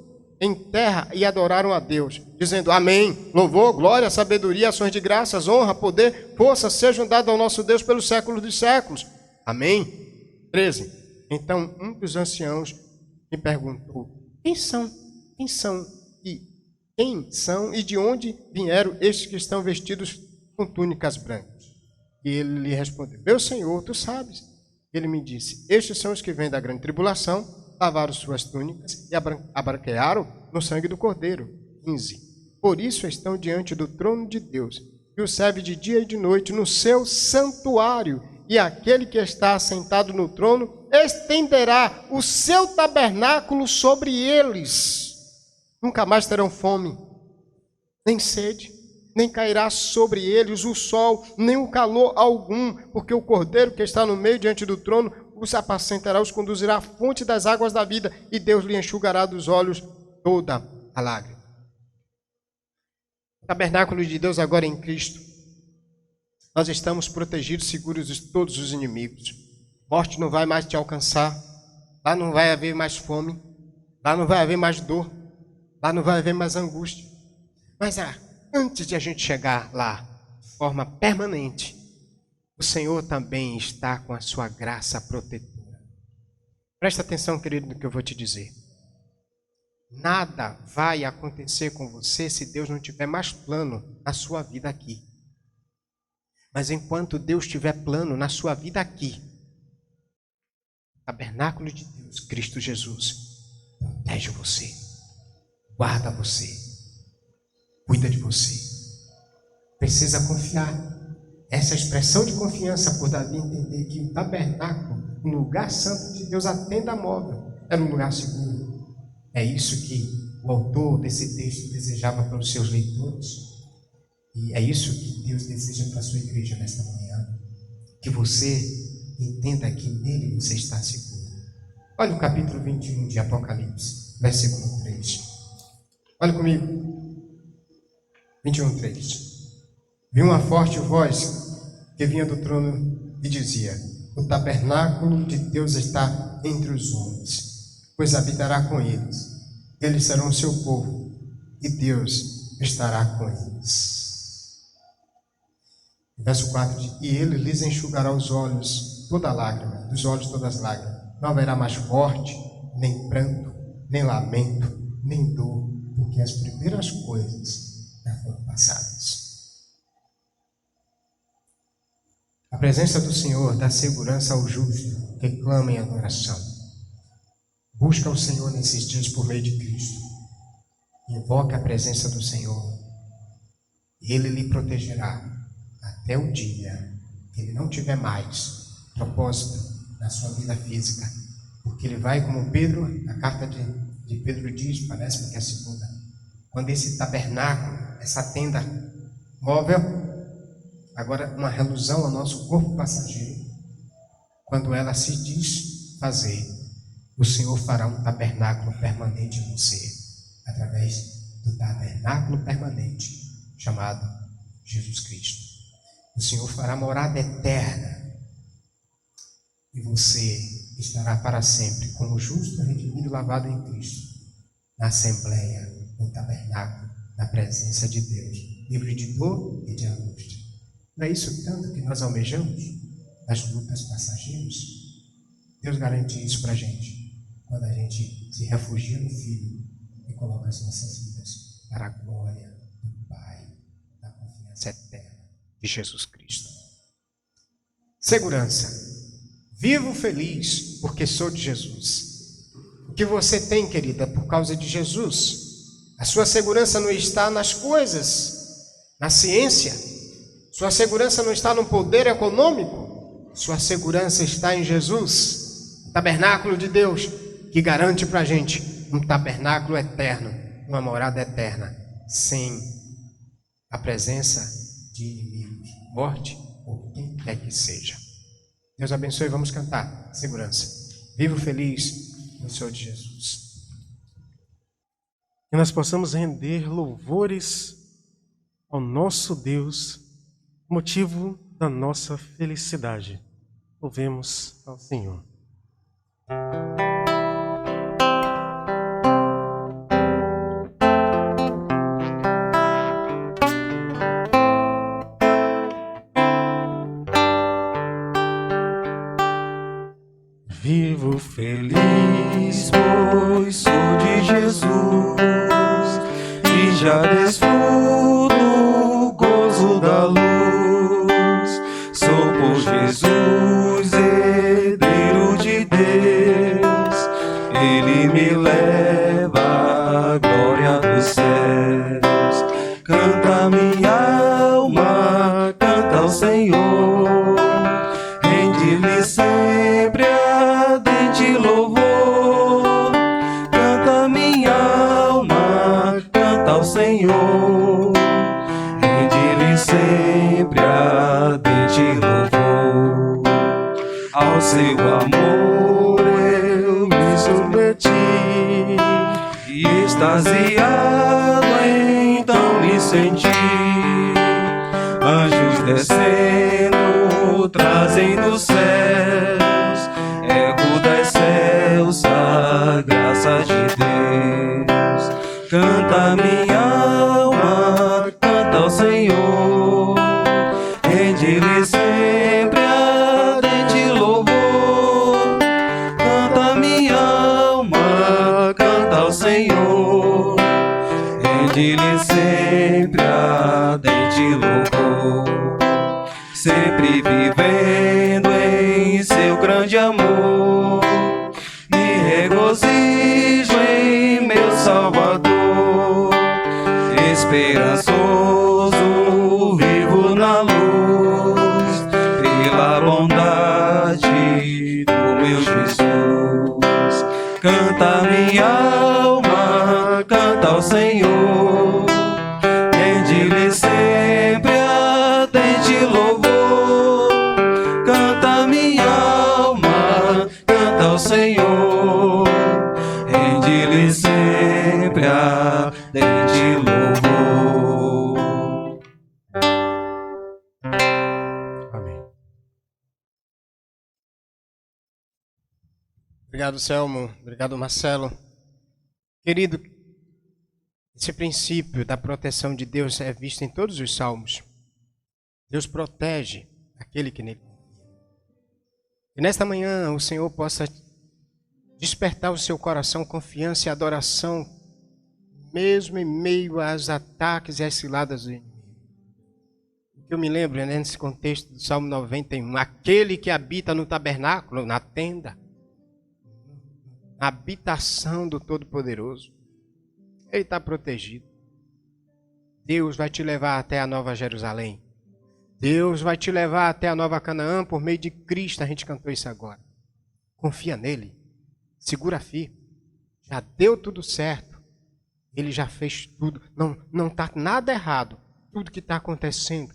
em terra e adoraram a Deus, dizendo: amém, louvor, glória, sabedoria, ações de graças, honra, poder, força sejam dadas ao nosso Deus pelos séculos dos séculos. Amém. 13. Então um dos anciãos me perguntou: quem são e de onde vieram estes que estão vestidos com túnicas brancas? E ele lhe respondeu: meu Senhor, tu sabes. Ele me disse: estes são os que vêm da grande tribulação, lavaram suas túnicas e abranquearam no sangue do Cordeiro. 15. Por isso estão diante do trono de Deus, que o serve de dia e de noite no seu santuário, e aquele que está assentado no trono estenderá o seu tabernáculo sobre eles. Nunca mais terão fome, nem sede, nem cairá sobre eles o sol, nem o calor algum, porque o Cordeiro que está no meio diante do trono os apacentará, os conduzirá à fonte das águas da vida, e Deus lhe enxugará dos olhos toda a lágrima. Tabernáculo de Deus agora em Cristo. Nós estamos protegidos, seguros de todos os inimigos. Morte não vai mais te alcançar. Lá não vai haver mais fome. Lá não vai haver mais dor. Lá não vai haver mais angústia. Mas antes de a gente chegar lá, de forma permanente, o Senhor também está com a sua graça protetora. Presta atenção, querido, no que eu vou te dizer. Nada vai acontecer com você se Deus não tiver mais plano na sua vida aqui. Mas enquanto Deus tiver plano na sua vida aqui, o tabernáculo de Deus, Cristo Jesus, protege você, guarda você, cuida de você. Precisa confiar. Essa expressão de confiança por Davi entender que o tabernáculo, o lugar santo de Deus, a tenda móvel, era um lugar seguro. É isso que o autor desse texto desejava para os seus leitores. E é isso que Deus deseja para a sua igreja nesta manhã. Que você entenda que nele você está seguro. Olha o capítulo 21 de Apocalipse, versículo 3. Olha comigo. 21, 3. Vi uma forte voz que vinha do trono e dizia: o tabernáculo de Deus está entre os homens, pois habitará com eles. Eles serão o seu povo, e Deus estará com eles. Verso 4 diz: e ele lhes enxugará os olhos, toda lágrima, dos olhos todas as lágrimas. Não haverá mais morte, nem pranto, nem lamento, nem dor, porque as primeiras coisas já foram passadas. A presença do Senhor dá segurança ao justo que clama em adoração. Busca o Senhor nesses dias por meio de Cristo. Invoca a presença do Senhor. Ele lhe protegerá até o dia que ele não tiver mais propósito na sua vida física. Porque ele vai, como Pedro, a carta de Pedro diz, parece-me que é a segunda, quando esse tabernáculo, essa tenda móvel, agora uma relusão ao nosso corpo passageiro, quando ela se desfazer, o Senhor fará um tabernáculo permanente em você, através do tabernáculo permanente chamado Jesus Cristo. O Senhor fará morada eterna e você estará para sempre como justo, redimido e lavado em Cristo, na assembleia, no tabernáculo, na presença de Deus, livre de dor e de angústia. Não é isso tanto que nós almejamos nas lutas passageiras? Deus garante isso para a gente quando a gente se refugia no Filho e coloca as nossas vidas para a glória do Pai, da confiança eterna de Jesus Cristo. Segurança. Vivo feliz porque sou de Jesus. O que você tem, querida, por causa de Jesus. A sua segurança não está nas coisas, na ciência. Sua segurança não está no poder econômico. Sua segurança está em Jesus, o tabernáculo de Deus, que garante para a gente um tabernáculo eterno, uma morada eterna, sem a presença de inimigos, morte ou quem quer que seja. Deus abençoe, vamos cantar. Segurança. Vivo feliz no Senhor de Jesus. Que nós possamos render louvores ao nosso Deus, motivo da nossa felicidade. Louvemos ao Senhor. Vivo feliz, pois sou de Jesus, e já desfruto o gozo da luz. Sou por Jesus, herdeiro de Deus, Ele me leva à glória dos céus. Canta minha alma, canta ao Senhor, rende-lhe sempre ardente louvor. Canta minha alma, canta ao Senhor, rende-lhe sempre ardente louvor. Ao seu amor eu me submeti, e extasiado então me senti. Anjos descendo, trazem dos céus, eco das céus, a graça de Deus. Canta minha alma, canta ao Senhor, rende-lhe sempre ardente louvor. Canta minha alma, canta ao Senhor, rende-lhe sempre ardente louvor. Sempre vivendo em seu grande amor, me regozijo em meu Salvador. Esperançoso vivo na luz, pela bondade do meu Jesus. Canta minha alma, canta ao Senhor, rende-lhe sempre ardente louvor. Canta minha alma, canta ao Senhor, rende-lhe sempre ardente louvor. Amém. Obrigado, Selmo. Obrigado, Marcelo. Querido, esse princípio da proteção de Deus é visto em todos os salmos. Deus protege aquele que nele confia. E nesta manhã o Senhor possa despertar o seu coração confiança e adoração, mesmo em meio aos ataques e às ciladas do inimigo. Eu me lembro, né, nesse contexto do Salmo 91, aquele que habita no tabernáculo, na tenda, na habitação do Todo-Poderoso, ele está protegido. Deus vai te levar até a Nova Jerusalém. Deus vai te levar até a Nova Canaã por meio de Cristo. A gente cantou isso agora. Confia nele. Segura firme. Já deu tudo certo. Ele já fez tudo. Não está nada errado. Tudo que está acontecendo,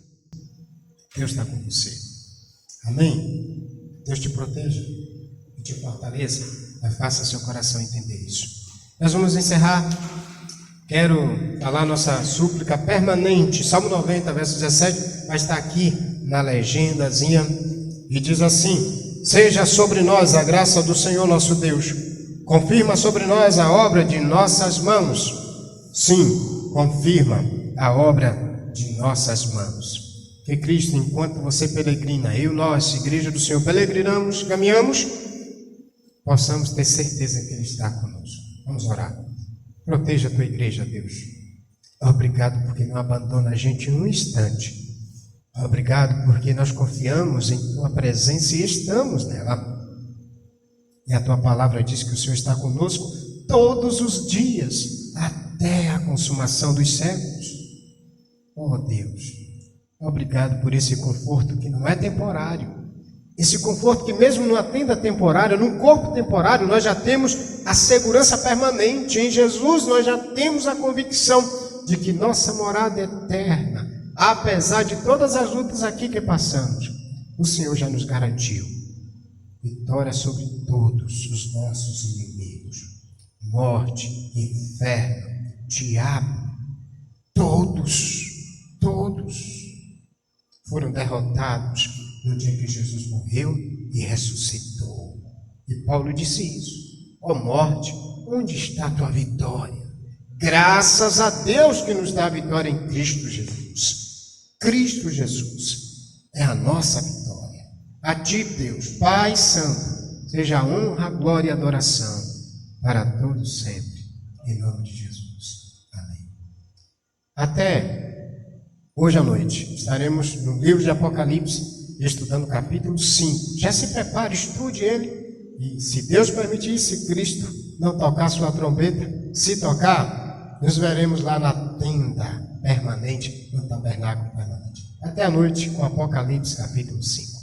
Deus está com você. Amém? Deus te proteja e te fortaleça. Faça seu coração entender isso. Nós vamos encerrar. Quero falar nossa súplica permanente. Salmo 90, verso 17, vai estar aqui na legendazinha. E diz assim: seja sobre nós a graça do Senhor nosso Deus. Confirma sobre nós a obra de nossas mãos. Sim, confirma a obra de nossas mãos. Que Cristo, enquanto você peregrina, nós, Igreja do Senhor, peregrinamos, caminhamos, possamos ter certeza que Ele está conosco. Vamos orar. Proteja a tua igreja, Deus. Obrigado porque não abandona a gente num instante. Obrigado porque nós confiamos em tua presença e estamos nela. E a tua palavra diz que o Senhor está conosco todos os dias, até a consumação dos séculos. Oh Deus, obrigado por esse conforto que não é temporário. Esse conforto que mesmo numa tenda temporária, num corpo temporário, nós já temos a segurança permanente. Em Jesus nós já temos a convicção de que nossa morada é eterna. Apesar de todas as lutas aqui que passamos, o Senhor já nos garantiu vitória sobre todos os nossos inimigos. Morte, inferno, diabo, todos foram derrotados no dia que Jesus morreu e ressuscitou. E Paulo disse isso. Ó morte, onde está a tua vitória? Graças a Deus que nos dá a vitória em Cristo Jesus. Cristo Jesus é a nossa vitória. A ti, Deus, Pai Santo, seja a honra, glória e adoração para todos sempre. Em nome de Jesus. Amém. Até hoje à noite estaremos no livro de Apocalipse, estudando o capítulo 5. Já se prepare, estude ele. E se Deus permitir, se Cristo não tocar sua trombeta, se tocar, nos veremos lá na tenda permanente, no tabernáculo permanente. Até a noite com Apocalipse capítulo 5.